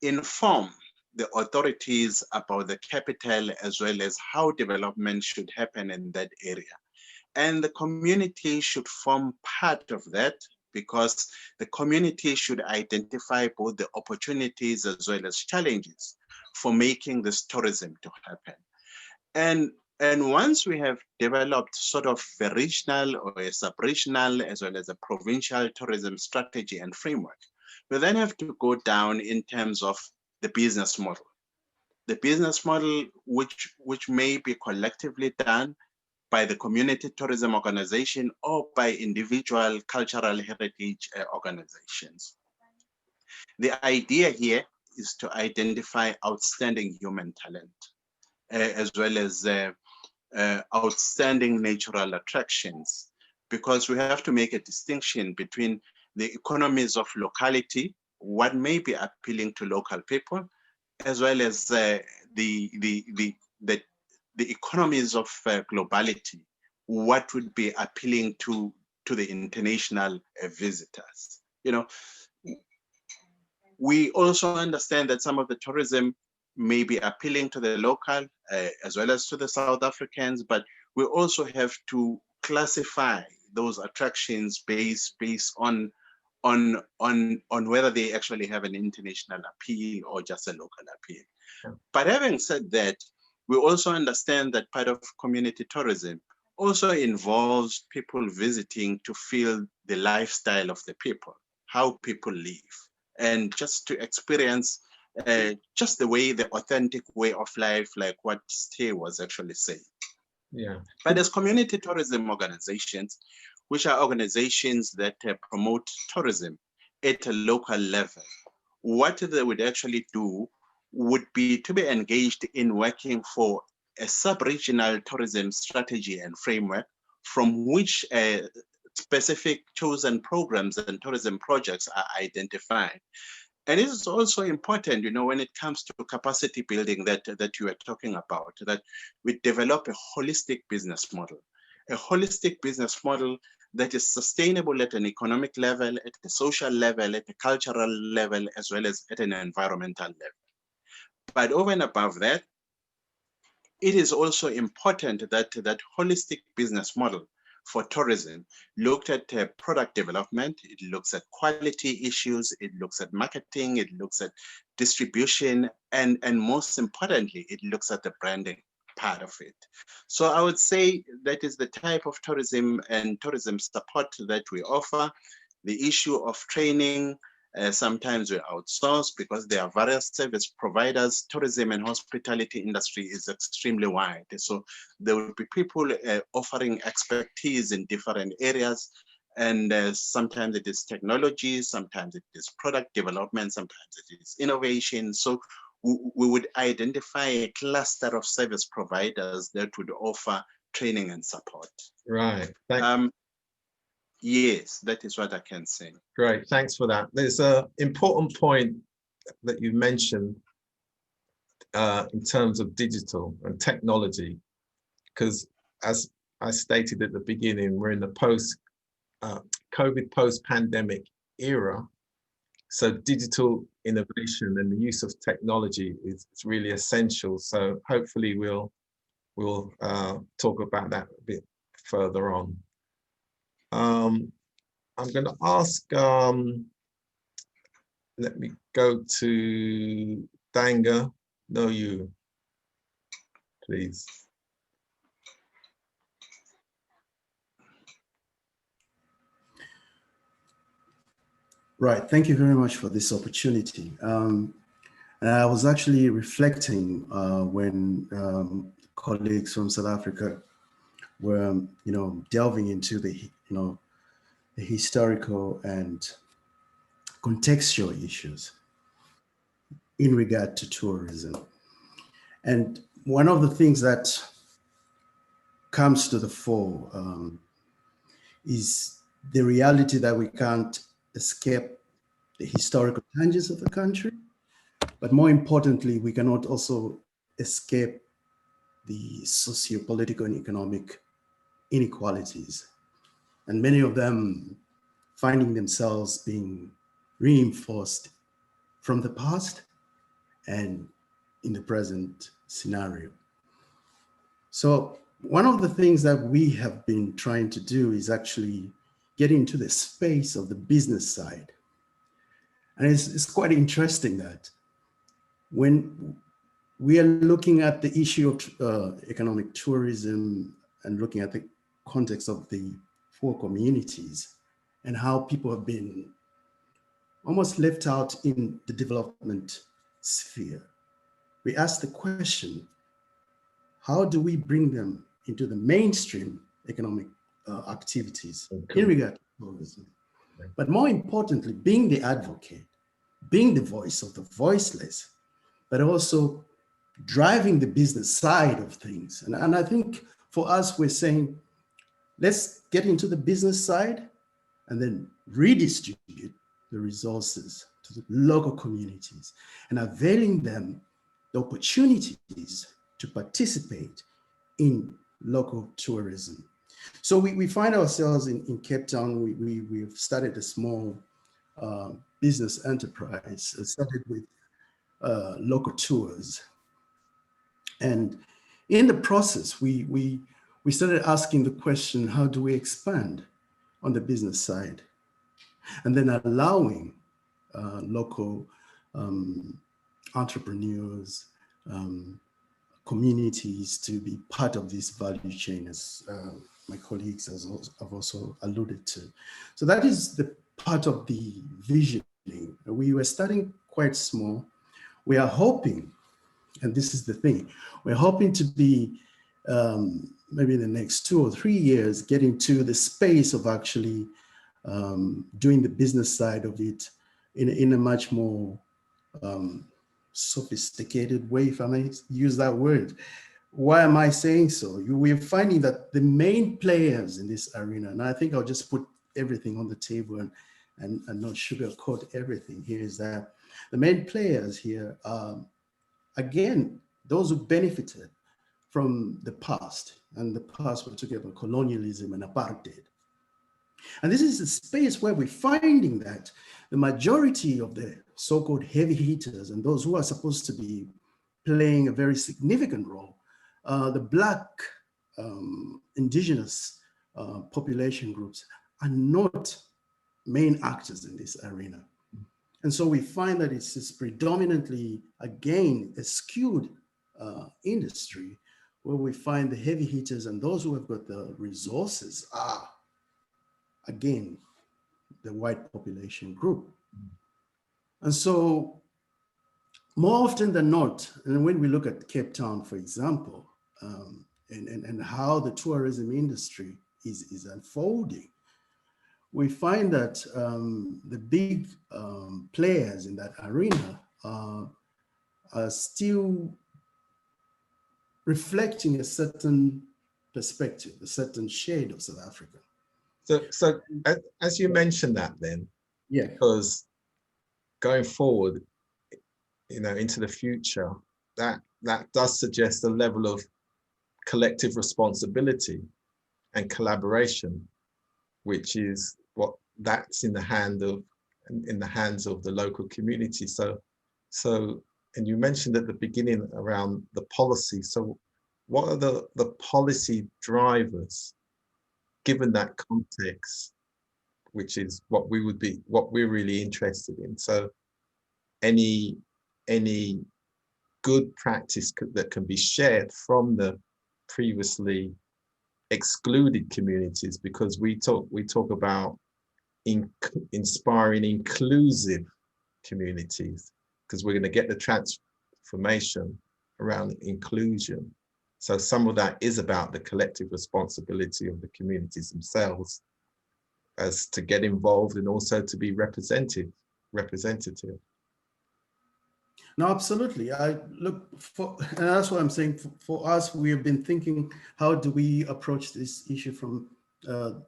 inform the authorities about the capital as well as how development should happen in that area. And the community should form part of that, because the community should identify both the opportunities as well as challenges for making this tourism to happen. And once we have developed sort of a regional or a sub-regional as well as a provincial tourism strategy and framework, we then have to go down in terms of the business model. The business model which may be collectively done by the community tourism organization or by individual cultural heritage organizations. The idea here is to identify outstanding human talent, as well as outstanding natural attractions, because we have to make a distinction between the economies of locality, what may be appealing to local people, as well as the economies of globality, what would be appealing to the international visitors. We also understand that some of the tourism may be appealing to the local as well as to the South Africans, but we also have to classify those attractions based on whether they actually have an international appeal or just a local appeal. But having said that, we also understand that part of community tourism also involves people visiting to feel the lifestyle of the people, how people live, and just to experience just the authentic way of life, like what Stay was actually saying. Yeah. But as community tourism organizations, which are organizations that promote tourism at a local level, what they would actually do would be to be engaged in working for a sub-regional tourism strategy and framework, from which specific chosen programs and tourism projects are identified. And it is also important, when it comes to capacity building that you are talking about, that we develop a holistic business model that is sustainable at an economic level, at a social level, at a cultural level, as well as at an environmental level. But over and above that, it is also important that that holistic business model for tourism looked at product development, it looks at quality issues, it looks at marketing, it looks at distribution, and most importantly, it looks at the branding part of it. So I would say that is the type of tourism and tourism support that we offer. The issue of training, sometimes we outsource because there are various service providers. Tourism and hospitality industry is extremely wide. So there will be people offering expertise in different areas. And sometimes it is technology, sometimes it is product development, sometimes it is innovation. So we would identify a cluster of service providers that would offer training and support. Right. Yes, that is what I can say. Great, thanks for that. There's an important point that you mentioned in terms of digital and technology, because as I stated at the beginning, we're in the COVID post-pandemic era. So digital innovation and the use of technology is really essential. So hopefully we'll talk about that a bit further on. I'm going to ask, let me go to Danga. No, you, please. Right, thank you very much for this opportunity. And I was actually reflecting when colleagues from South Africa were, delving into the, the historical and contextual issues in regard to tourism. And one of the things that comes to the fore is the reality that we can't escape the historical tangents of the country, but more importantly, we cannot also escape the socio-political and economic inequalities, and many of them finding themselves being reinforced from the past and in the present scenario. So one of the things that we have been trying to do is actually get into the space of the business side. And it's quite interesting that when we are looking at the issue of economic tourism and looking at the context of the poor communities and how people have been almost left out in the development sphere, we ask the question, how do we bring them into the mainstream economic activities in regard to tourism? But more importantly, being the advocate, being the voice of the voiceless, but also driving the business side of things. And I think for us, we're saying, let's get into the business side and then redistribute the resources to the local communities and availing them the opportunities to participate in local tourism. So we find ourselves in Cape Town. We've started a small business enterprise. It started with local tours. And in the process, we started asking the question, how do we expand on the business side? And then allowing local entrepreneurs, communities to be part of this value chain, as my colleagues have also alluded to. So that is the part of the visioning. We were starting quite small. We are hoping, and this is the thing, we're hoping to be maybe in the next 2 or 3 years, getting to the space of actually doing the business side of it in a much more sophisticated way, if I may use that word. Why am I saying so? We're finding that the main players in this arena, and I think I'll just put everything on the table and not sugarcoat everything here, is that the main players here are, again, those who benefited from the past. And the past, we're talking about colonialism and apartheid. And this is a space where we're finding that the majority of the so-called heavy hitters and those who are supposed to be playing a very significant role, the Black, indigenous population groups are not main actors in this arena. And so we find that it's predominantly, again, a skewed industry where we find the heavy hitters and those who have got the resources are, again, the white population group. And so more often than not, and when we look at Cape Town, for example, and how the tourism industry is unfolding, we find that the big players in that arena are still reflecting a certain perspective, a certain shade of South Africa. So as you mentioned that then, yeah, because going forward, into the future, that does suggest a level of collective responsibility and collaboration, which is that's in the hands of the local community. So, and you mentioned at the beginning around the policy. So what are the policy drivers, given that context, which is what we're really interested in? So any good practice that can be shared from the previously excluded communities, because we talk about inspiring inclusive communities, because we're going to get the transformation around inclusion. So some of that is about the collective responsibility of the communities themselves as to get involved and also to be representative. No, absolutely. And that's what I'm saying. For us, we have been thinking, how do we approach this issue from the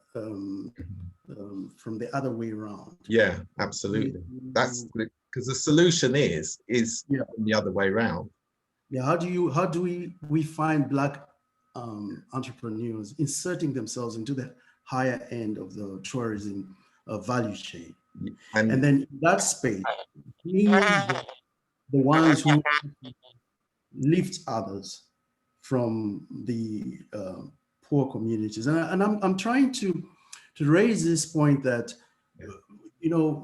other way around? Yeah, absolutely. That's because the solution is the other way around. Yeah. How do we find Black entrepreneurs inserting themselves into the higher end of the tourism value chain, and then in that space, the ones who lift others from the poor communities. And I'm trying to raise this point that,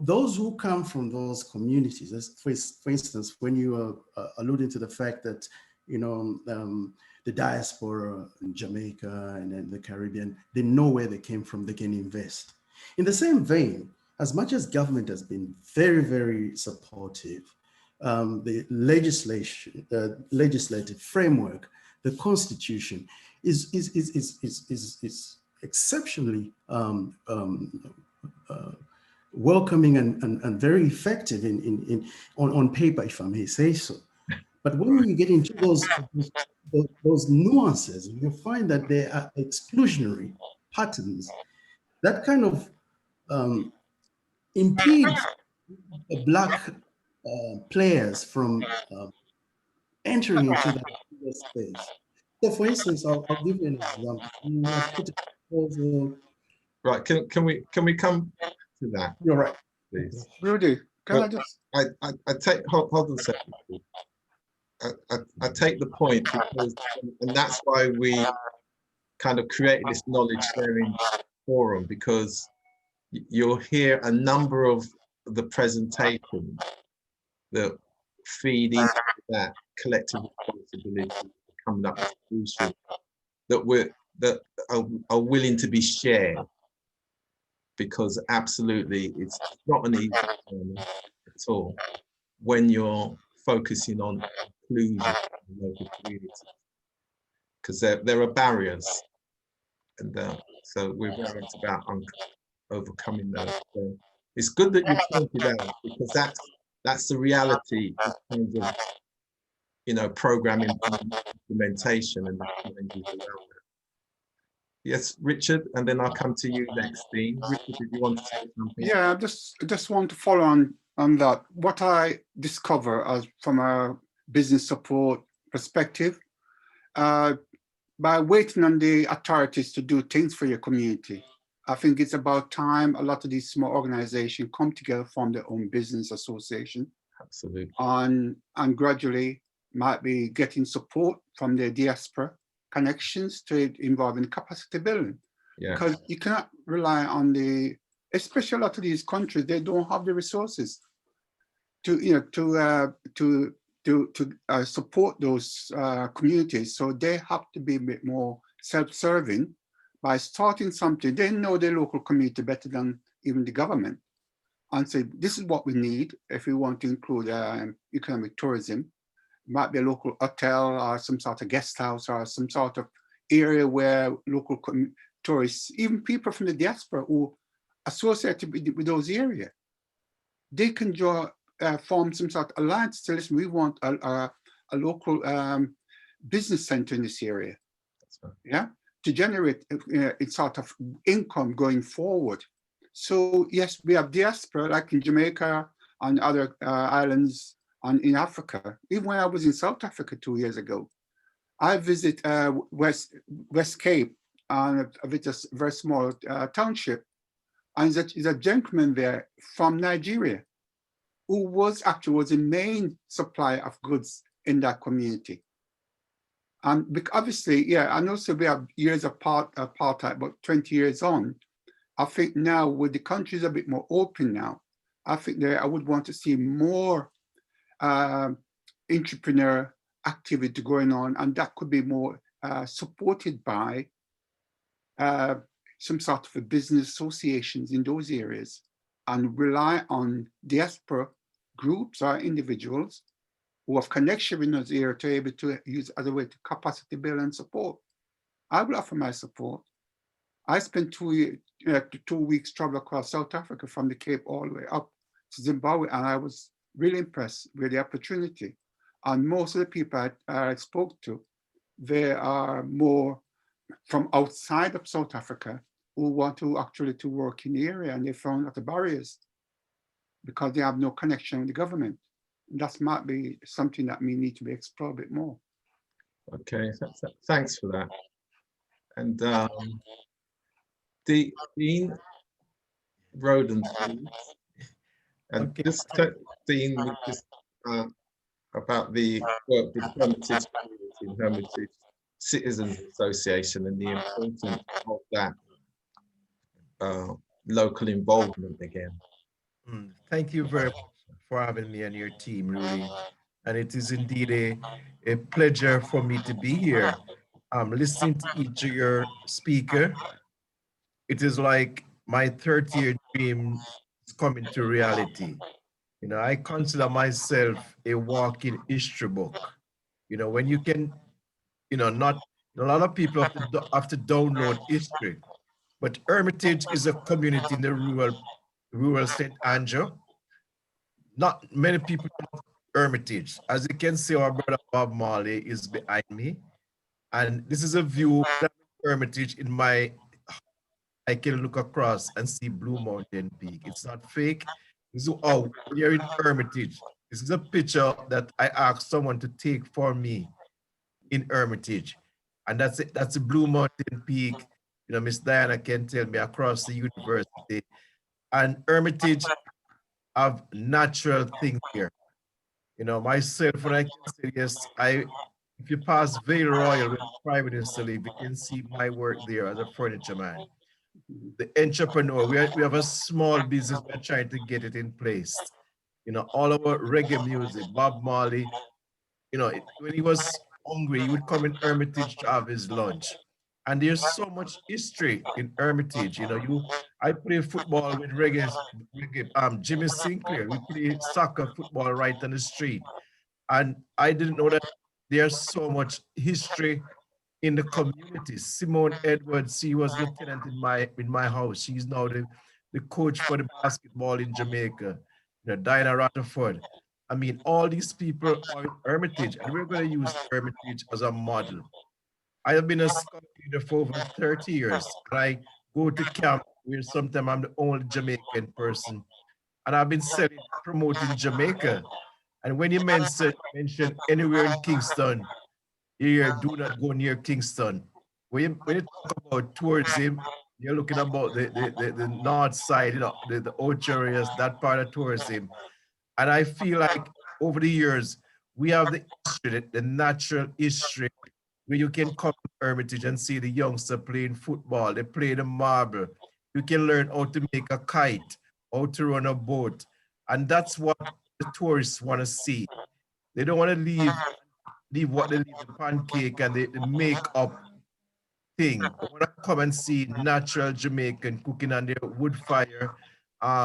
those who come from those communities, for instance, when you are alluding to the fact that, the diaspora in Jamaica and then the Caribbean, they know where they came from, they can invest. In the same vein, as much as government has been very, very supportive, the legislative framework, the Constitution is exceptionally welcoming and very effective on paper, if I may say so. But when you get into those nuances, you find that there are exclusionary patterns that kind of impede Black players from entering into that space. So, for instance, I'll give you an example. You have put a proposal. Right? Can we come to that? You're right, please. Rudy, can I just? I take hold on a second. I take the point because, and that's why we kind of created this knowledge sharing forum, because you'll hear a number of the presentations that feed into that collective responsibility, coming up with solutions that are willing to be shared, because absolutely it's not an easy journey at all when you're focusing on inclusion in local communities, because there are barriers, and so we're very much about overcoming those. So it's good that you pointed out, because that's the reality in terms of program implementation and the challenges around that. Yes, Richard, and then I'll come to you next, Dean. Richard, did you want to say something? Yeah, I just want to follow on that. What I discover as from a business support perspective, by waiting on the authorities to do things for your community, I think it's about time a lot of these small organizations come together, form their own business association. Absolutely. And gradually might be getting support from their diaspora connections to it involving capacity building. Yeah. Because you cannot rely on especially a lot of these countries, they don't have the resources to, support those communities. So they have to be a bit more self-serving by starting something. They know their local community better than even the government, and say, this is what we need if we want to include economic tourism. It might be a local hotel or some sort of guest house or some sort of area where local tourists, even people from the diaspora who associated with those areas, they can form some sort of alliance to listen, we want a local business center in this area. That's right. Yeah, to generate a sort of income going forward. So yes, we have diaspora like in Jamaica and other islands and in Africa. Even when I was in South Africa 2 years ago, I visit West Cape, and it's a very small township, and there's a gentleman there from Nigeria who was the main supplier of goods in that community. And obviously, yeah, I know so we have years apart, apartheid, but 20 years on, I think now with the countries a bit more open now, I think I would want to see more entrepreneur activity going on, and that could be more supported by some sort of a business associations in those areas, and rely on diaspora groups or individuals who have connection in those areas to be able to use as a way to capacity build and support. I will offer my support. I spent 2 weeks travel across South Africa from the Cape all the way up to Zimbabwe, and I was really impressed with the opportunity. And most of the people I spoke to, they are more from outside of South Africa who want to actually to work in the area, and they found that the barriers because they have no connection with the government. That might be something that may need to be explored a bit more. Okay, thanks for that. And Dean Roden, and Okay. just Dean, just about the work with Hermitage Community and Hermitage Citizens Association and the importance of that local involvement again. Thank you very much for having me and your team, Rudy. And it is indeed a pleasure for me to be here. Listening to each of your speaker, it is like my 30-year dream is coming to reality. You know, I consider myself a walking history book. You know, when you can, not a lot of people have to download history, but Hermitage is a community in the rural St. Andrew. Not many people know Hermitage. As you can see, our brother Bob Marley is behind me. And this is a view of Hermitage I can look across and see Blue Mountain Peak. It's not fake. You're in Hermitage. This is a picture that I asked someone to take for me in Hermitage. And that's it. That's the Blue Mountain Peak. You know, Miss Diana can tell me across the university. And Hermitage have natural things here. You know, myself, when I can say yes, if you pass Vale Royal with Prime Minister Leave, you can see my work there as a furniture man. The entrepreneur, we have a small business, we're trying to get it in place. You know, all our reggae music, Bob Marley, you know, when he was hungry, he would come in Hermitage to have his lunch. And there's so much history in Hermitage. You know, I play football with Jimmy Sinclair. We play soccer, football right on the street. And I didn't know that there's so much history in the community. Simone Edwards, she was lieutenant in my house. She's now the coach for the basketball in Jamaica. You know, Diana Rutherford. I mean, all these people are in Hermitage, and we're going to use Hermitage as a model. I have been a scout leader for over 30 years, and I go to camp where sometimes I'm the only Jamaican person. And I've been promoting Jamaica. And when you mention anywhere in Kingston, here, do not go near Kingston. When you talk about tourism, you're looking about the north side, you know, the Ocho areas, that part of tourism. And I feel like over the years, we have the history, the natural history where you can come to Hermitage and see the youngster playing football, they play the marble. You can learn how to make a kite, how to run a boat. And that's what the tourists want to see. They don't want to leave what they leave, the pancake and the make-up thing. They want to come and see natural Jamaican cooking on their wood fire,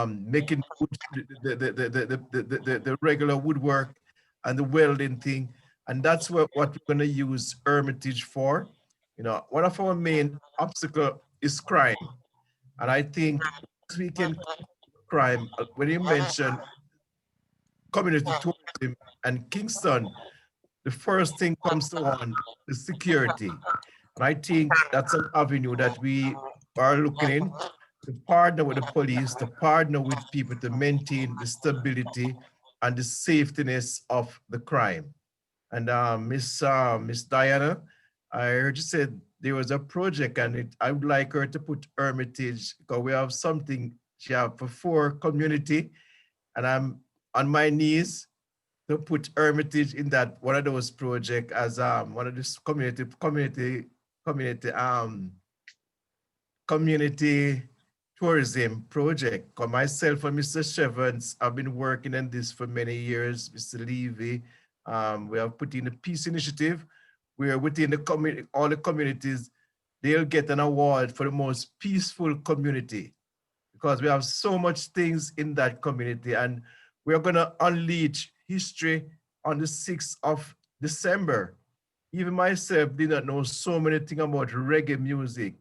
making wood, the regular woodwork and the welding thing. And that's what we're going to use Hermitage for. You know, one of our main obstacle is crime. And I think we can crime, when you mention community tourism and Kingston, the first thing comes to mind is security. And I think that's an avenue that we are looking in to partner with the police, to partner with people to maintain the stability and the safetyness of the crime. And Miss Diana, I heard you said there was a project and I would like her to put Hermitage, because we have something she have for community, and I'm on my knees to put Hermitage in that one of those projects as one of this community tourism project. Because myself and Mr. Shevans have been working on this for many years. Mr. Levy, we have put in a peace initiative where within the community, all the communities, they'll get an award for the most peaceful community, because we have so much things in that community, and we're gonna unleash history on the 6th of December. Even myself did not know so many things about reggae music,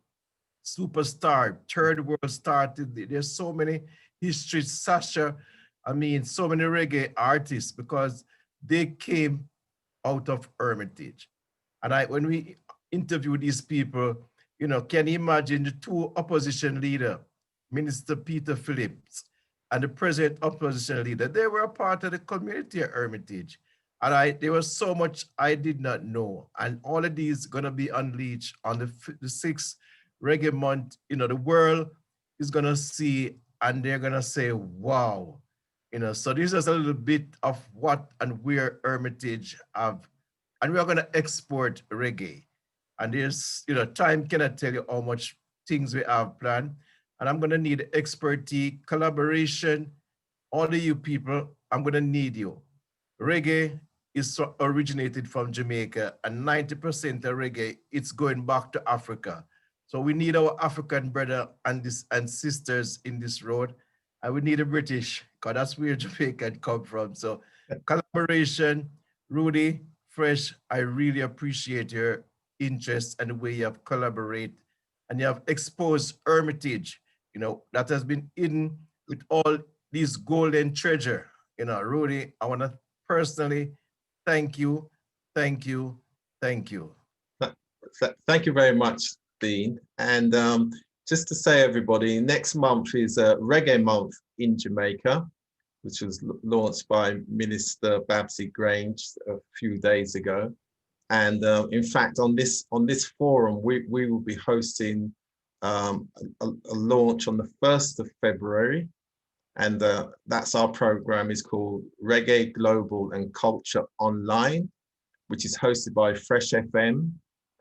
superstar, third world started. There's so many histories, Sasha, I mean, so many reggae artists, because they came out of Hermitage. And when we interview these people, you know, can you imagine the two opposition leader, Minister Peter Phillips and the present opposition leader, they were a part of the community at Hermitage. And there was so much I did not know. And all of these gonna be unleashed on the 6th reggae month. You know, the world is gonna see and they're gonna say, wow. You know, so this is a little bit of what and where Hermitage have, and we are gonna export reggae. And there's, you know, time cannot tell you how much things we have planned. And I'm gonna need expertise, collaboration, all of you people, I'm gonna need you. Reggae is originated from Jamaica, and 90% of reggae, it's going back to Africa. So we need our African brother and sisters in this road, and we need a British, because that's where Jamaica come from. So collaboration, Rudy, Fresh, I really appreciate your interest and the way you have collaborated and you have exposed Hermitage, you know, that has been hidden with all these golden treasure. You know, Rudy, I want to personally thank you, thank you, thank you. Thank you very much, Dean. And just to say, everybody, next month is Reggae Month in Jamaica, which was launched by Minister Babsy Grange a few days ago. And in fact, on this forum, we will be hosting a launch on the 1st of February. And that's our program is called Reggae Global and Culture Online, which is hosted by Fresh FM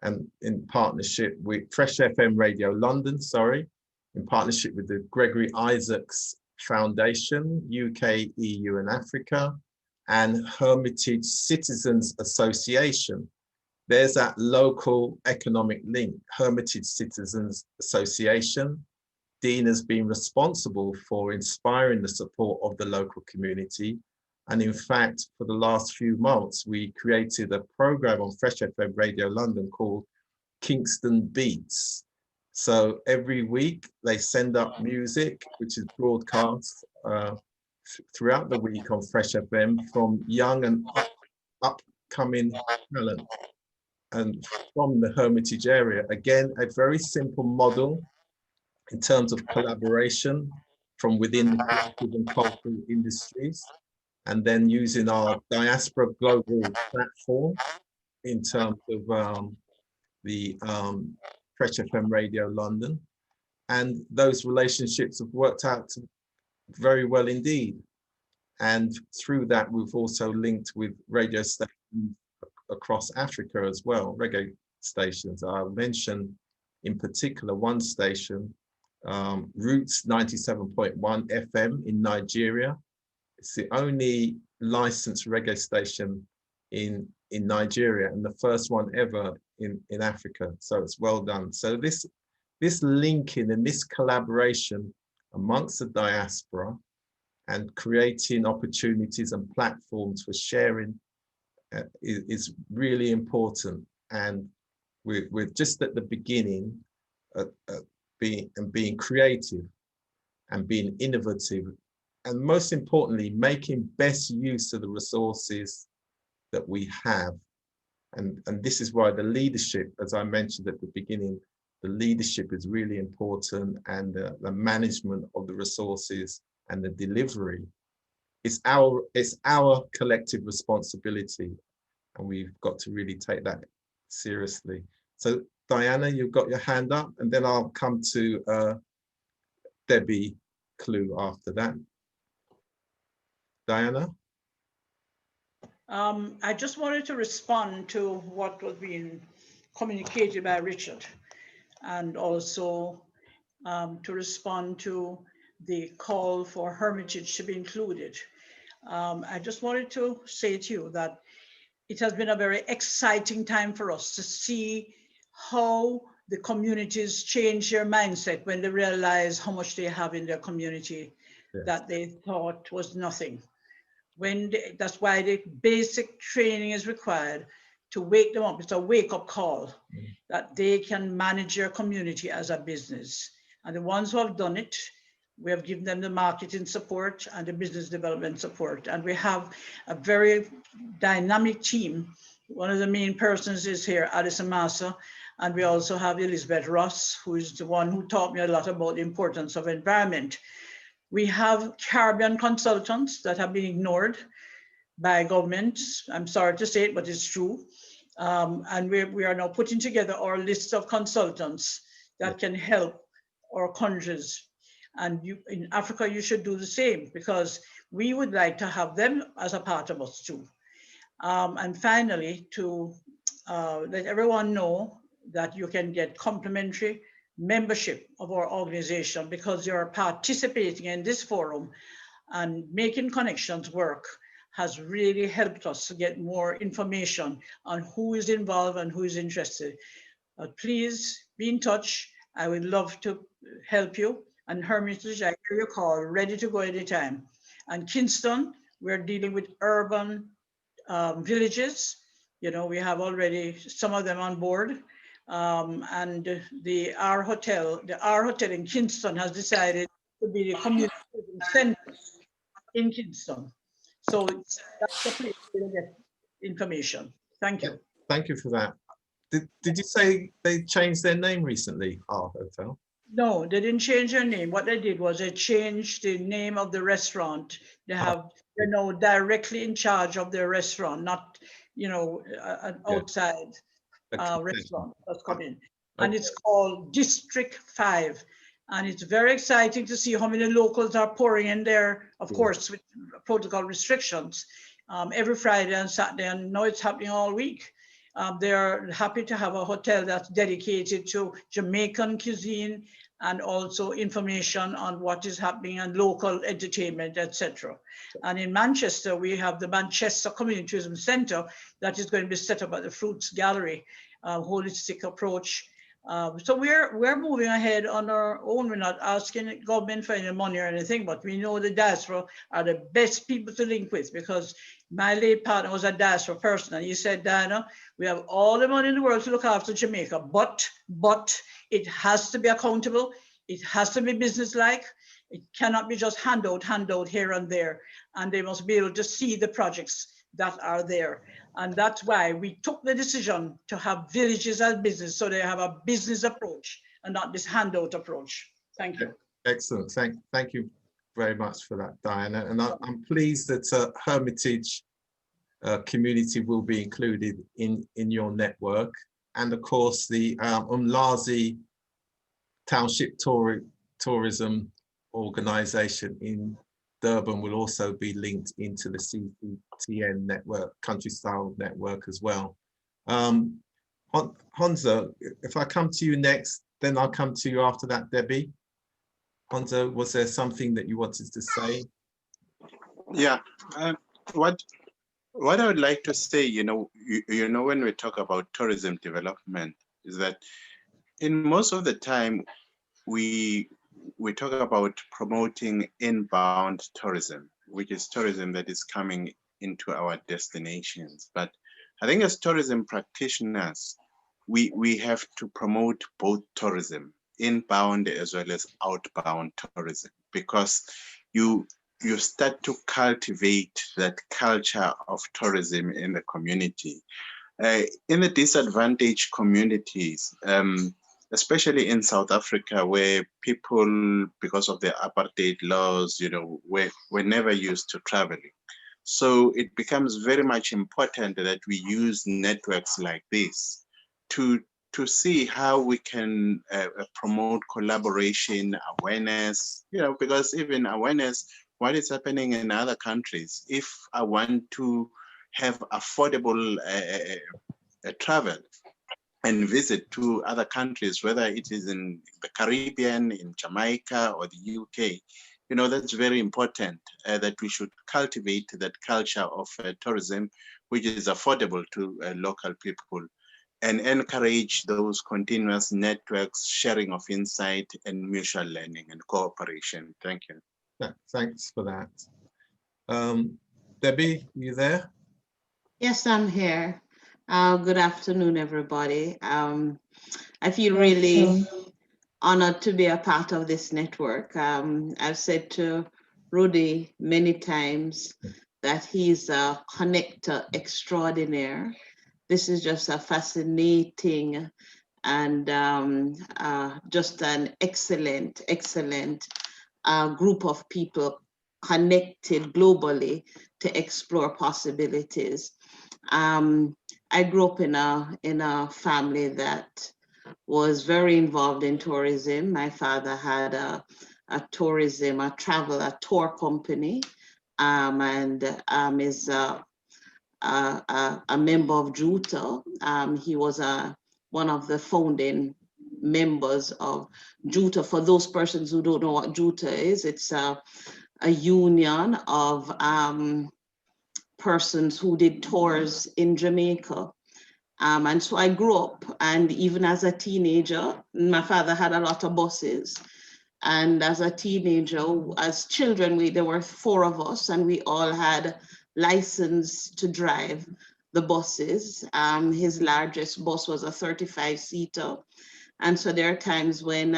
and in partnership with Fresh FM Radio London, in partnership with the Gregory Isaacs Foundation, UK, EU and Africa, and Hermitage Citizens Association. There's that local economic link, Hermitage Citizens Association. Dean has been responsible for inspiring the support of the local community. And in fact, for the last few months, we created a program on Fresh FM Radio London called Kingston Beats. So every week they send up music, which is broadcast throughout the week on Fresh FM from young and upcoming talent and from the Hermitage area. Again, a very simple model in terms of collaboration from within the creative and cultural industries, and then using our diaspora global platform in terms of the Fresh FM Radio London. And those relationships have worked out very well indeed. And through that, we've also linked with radio stations across Africa as well, reggae stations. I'll mention in particular one station, Roots 97.1 FM in Nigeria. It's the only licensed reggae station in Nigeria and the first one ever in Africa. So it's well done. So this linking and this collaboration amongst the diaspora and creating opportunities and platforms for sharing is really important. And we're just at the beginning of being creative and being innovative, and most importantly, making best use of the resources that we have. And this is why the leadership, as I mentioned at the beginning, the leadership is really important, and the management of the resources and the delivery. It's our collective responsibility, and we've got to really take that seriously. So Diana, you've got your hand up, and then I'll come to Debbie Clue after that. Diana? I just wanted to respond to what was being communicated by Richard, and also to respond to the call for Hermitage to be included. I just wanted to say to you that it has been a very exciting time for us to see how the communities change their mindset when they realize how much they have in their community. Yes. That they thought was nothing. That's why the basic training is required to wake them up. It's a wake-up call that they can manage their community as a business. And the ones who have done it, we have given them the marketing support and the business development support. And we have a very dynamic team. One of the main persons is here, Addison Massa, and we also have Elizabeth Ross, who is the one who taught me a lot about the importance of environment. We have Caribbean consultants that have been ignored by governments. I'm sorry to say it, but it's true. And we are now putting together our list of consultants that can help our countries. And in Africa, you should do the same, because we would like to have them as a part of us too. And finally, to let everyone know that you can get complimentary membership of our organization because you're participating in this forum, and making connections work has really helped us to get more information on who is involved and who is interested. Please be in touch. I would love to help you. And Hermitage, I hear your call, ready to go anytime. And Kingston, we're dealing with urban villages. You know, we have already some of them on board. And the R Hotel in Kingston has decided to be the community center in Kingston. So that's the place to get information. Thank you. Thank you for that. Did you say they changed their name recently, R Hotel? No, they didn't change their name. What they did was they changed the name of the restaurant. They're now directly in charge of their restaurant, not, you know, an outside restaurant that's coming. And it's called District 5. And it's very exciting to see how many locals are pouring in there, of course, with protocol restrictions, every Friday and Saturday. And now it's happening all week. They're happy to have a hotel that's dedicated to Jamaican cuisine and also information on what is happening and local entertainment, etc. And in Manchester, we have the Manchester Community Tourism Centre that is going to be set up at the Fruits Gallery, holistic approach. So we're moving ahead on our own. We're not asking government for any money or anything, but we know the diaspora are the best people to link with, because my late partner was a diaspora person, and he said, Diana, we have all the money in the world to look after Jamaica, but it has to be accountable. It has to be business-like. It cannot be just handout here and there. And they must be able to see the projects that are there. And that's why we took the decision to have villages as business, so they have a business approach and not this handout approach. Thank you. Excellent. Thank you very much for that, Diana. And I'm pleased that Hermitage community will be included in your network. And of course, the Umlazi Township Tourism Organization in Durban will also be linked into the CTN network, country style network as well. Honza, if I come to you next, then I'll come to you after that, Debbie. Honza, was there something that you wanted to say? Yeah, what I would like to say, you know, when we talk about tourism development, is that in most of the time we talk about promoting inbound tourism, which is tourism that is coming into our destinations. But I think as tourism practitioners, we have to promote both tourism, inbound as well as outbound tourism, because you start to cultivate that culture of tourism in the community. In the disadvantaged communities, especially in South Africa, where people, because of the apartheid laws, you know, were never used to traveling. So it becomes very much important that we use networks like this to see how we can promote collaboration, awareness, you know, because even awareness, what is happening in other countries, if I want to have affordable travel and visit to other countries, whether it is in the Caribbean, in Jamaica, or the UK, you know, that's very important, that we should cultivate that culture of tourism, which is affordable to local people, and encourage those continuous networks, sharing of insight, and mutual learning and cooperation. Thank you. Thanks for that. Debbie, you there? Yes, I'm here. Good afternoon, everybody. I feel really honored to be a part of this network. I've said to Rudy many times that he's a connector extraordinaire. This is just a fascinating and just an excellent group of people connected globally to explore possibilities. I grew up in a family that was very involved in tourism. My father had a tour company, and is a member of JUTA. He was one of the founding members of JUTA. For those persons who don't know what JUTA is, it's a union of persons who did tours in Jamaica. And so I grew up, and even as a teenager, my father had a lot of buses. And as a teenager, as children, there were 4 of us, and we all had license to drive the buses. His largest bus was a 35-seater. And so there are times when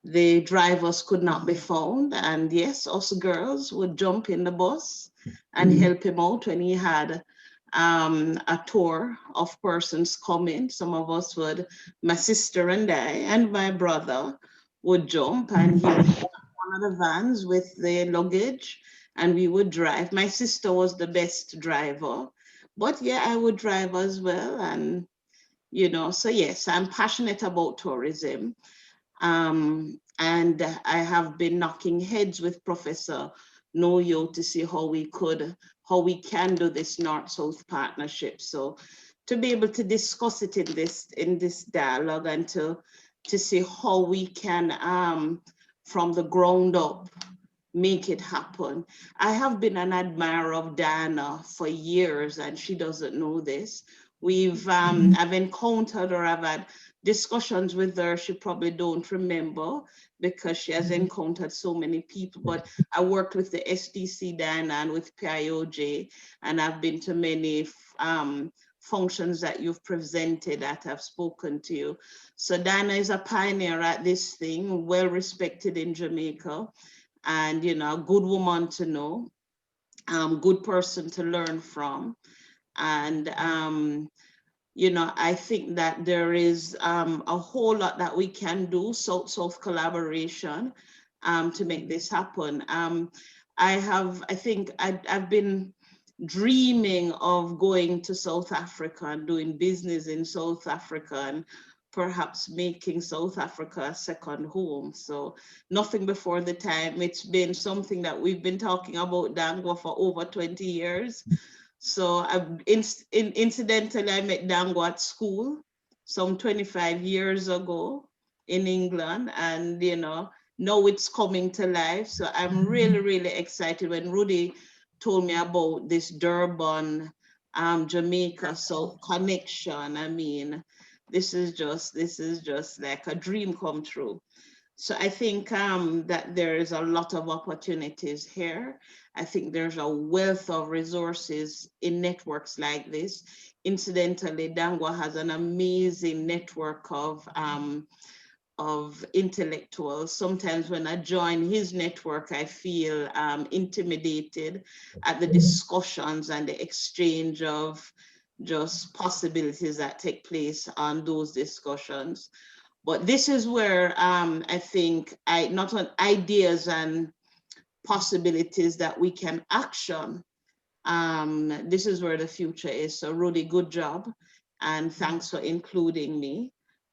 the drivers could not be found. And yes, us girls would jump in the bus and help him out when he had a tour of persons coming. Some of us would, my sister and I and my brother would jump, and he would get one of the vans with the luggage, and we would drive. My sister was the best driver, but yeah, I would drive as well. And, you know, so yes, I'm passionate about tourism. And I have been knocking heads with Professor Noyo to see how we can do this North-South partnership. So to be able to discuss it in this dialogue, and to see how we can, from the ground up, make it happen. I have been an admirer of Diana for years, and she doesn't know this. I've encountered, or I've had discussions with her. She probably don't remember because she has encountered so many people, but I worked with the SDC Diana and with PIOJ, and I've been to many functions that you've presented, that I've spoken to you. So Diana is a pioneer at this thing, well respected in Jamaica, and, you know, a good woman to know, good person to learn from. And you know, I think that there is a whole lot that we can do, South-South collaboration, to make this happen. I've been dreaming of going to South Africa and doing business in South Africa, and perhaps making South Africa a second home. So nothing before the time. It's been something that we've been talking about, Dangwa, for over 20 years. So incidentally, I met Dango at school some 25 years ago in England, and now it's coming to life. So I'm really, really excited when Rudy told me about this Durban, Jamaica South connection. I mean, this is just like a dream come true. So I think that there is a lot of opportunities here. I think there's a wealth of resources in networks like this. Incidentally, Dangwa has an amazing network of intellectuals. Sometimes when I join his network, I feel intimidated at the discussions and the exchange of just possibilities that take place on those discussions. But this is where I think not on ideas and possibilities that we can action. This is where the future is. So Rudy, good job. And thanks for including me.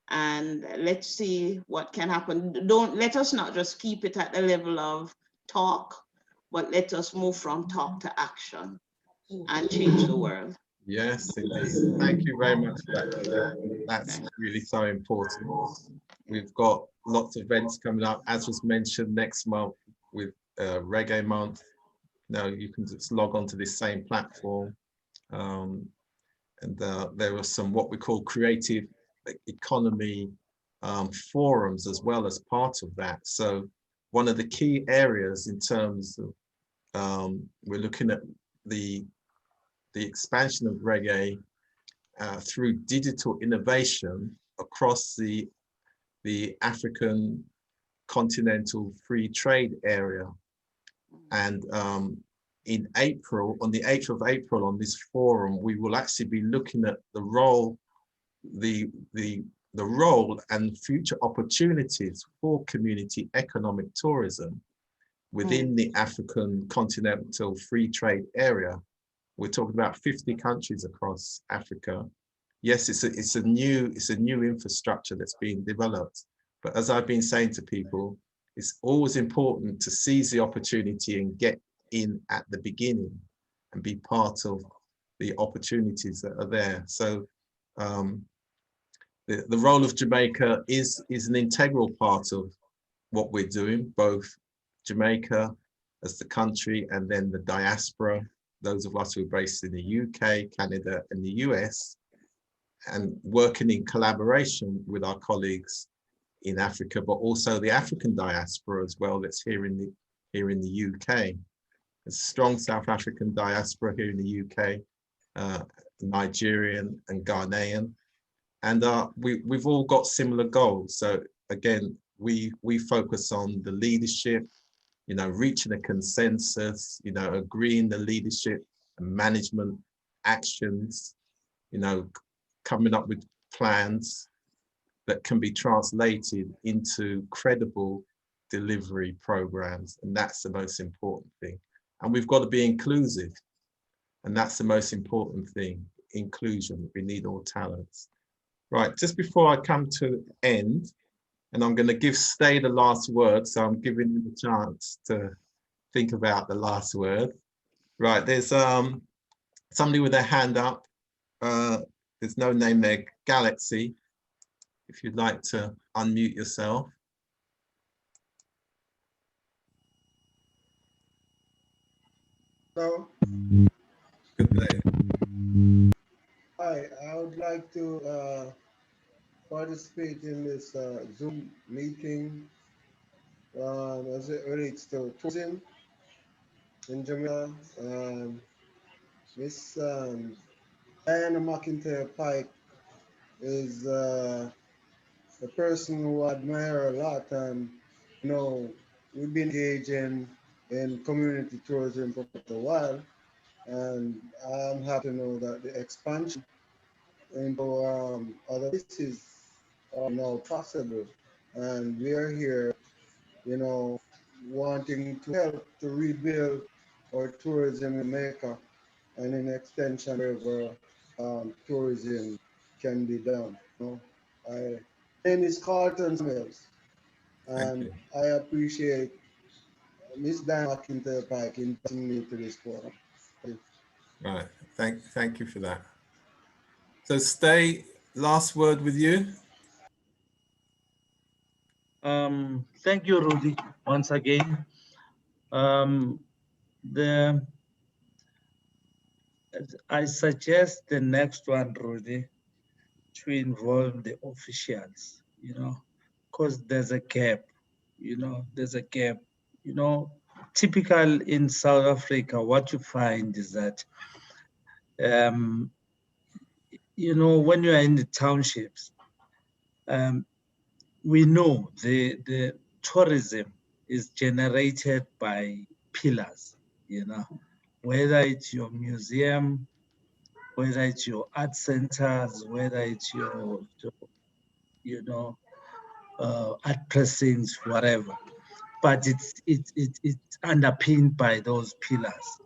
And let's see what can happen. Let us not just keep it at the level of talk, but let us move from talk to action and change the world. Yes, indeed. Thank you very much for that. That's really so important. We've got lots of events coming up, as was mentioned, next month with Reggae Month. Now you can just log on to this same platform. And there are some what we call creative economy forums as well as part of that. So one of the key areas in terms of, we're looking at the expansion of reggae through digital innovation across the African continental free trade area. And in April, on the 8th of April, on this forum, we will actually be looking at the role, the role and future opportunities for community economic tourism within the African continental free trade area. We're talking about 50 countries across Africa. Yes, it's a new infrastructure that's being developed. But as I've been saying to people, it's always important to seize the opportunity and get in at the beginning and be part of the opportunities that are there. So the role of Jamaica is an integral part of what we're doing, both Jamaica as the country and then the diaspora, those of us who are based in the UK, Canada, and the US, and working in collaboration with our colleagues in Africa, but also the African diaspora as well that's here in the UK. There's a strong South African diaspora here in the UK, Nigerian and Ghanaian, and we've all got similar goals. So again, we focus on the leadership, reaching a consensus, agreeing the leadership and management actions, coming up with plans that can be translated into credible delivery programs. And that's the most important thing. And we've got to be inclusive. And that's the most important thing, inclusion. We need all talents. Right, just before I come to the end, and I'm going to give Stay the last word, so I'm giving you the chance to think about the last word. Right, there's somebody with their hand up. There's no name there, Galaxy. If you'd like to unmute yourself. Hello. Good day. Hi, I would like to participate in this Zoom meeting as it relates to tourism in Jamaica. Miss Diana McIntyre Pike is a person who I admire a lot, and we've been engaging in community tourism for quite a while, and I'm happy to know that the expansion into other places are now possible, and we are here, wanting to help to rebuild our tourism in Jamaica, and in extension wherever tourism can be done. My name is Carlton Mills, and I appreciate Miss Diana McIntyre Pike inviting me to this forum. Right, Thank you for that. So Stay, last word with you. Thank you, Rudy, once again. I suggest the next one, Rudy, to involve the officials, because there's a gap, there's a gap. Typical in South Africa, what you find is that, when you are in the townships, we know the tourism is generated by pillars, whether it's your museum, whether it's your art centers, whether it's your art pressings, whatever. But it's underpinned by those pillars.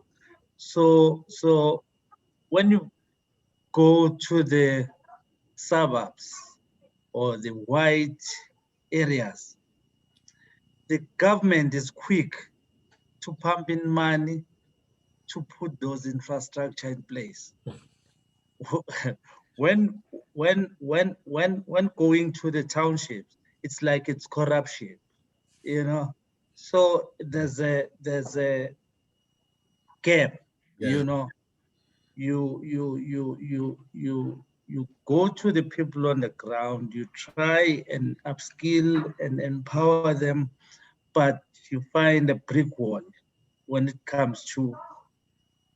So when you go to the suburbs or the white areas, the government is quick to pump in money to put those infrastructure in place. when going to the townships, it's like it's corruption, So there's a gap, Yeah. You go to the people on the ground, you try and upskill and empower them, but you find a brick wall when it comes to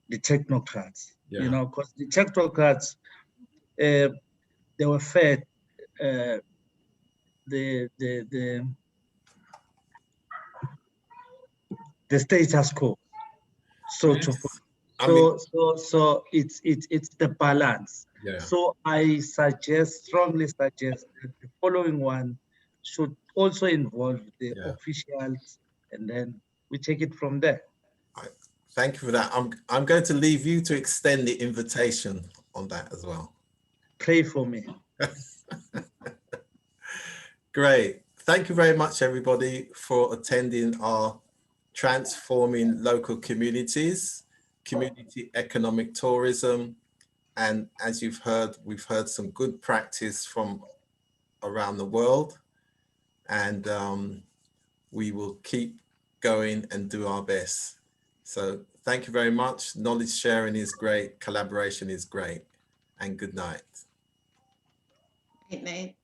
the technocrats, because the technocrats, they were fed the status quo. So Yes. so it's the balance. Yeah. So I strongly suggest that the following one should also involve the officials, and then we take it from there. Thank you for that. I'm going to leave you to extend the invitation on that as well. Pray for me. Great. Thank you very much, everybody, for attending our Transforming Local Communities, Community Economic Tourism. And as you've heard, we've heard some good practice from around the world. And we will keep going and do our best. So thank you very much. Knowledge sharing is great. Collaboration is great. And good night. Good night.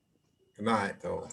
Good night, all.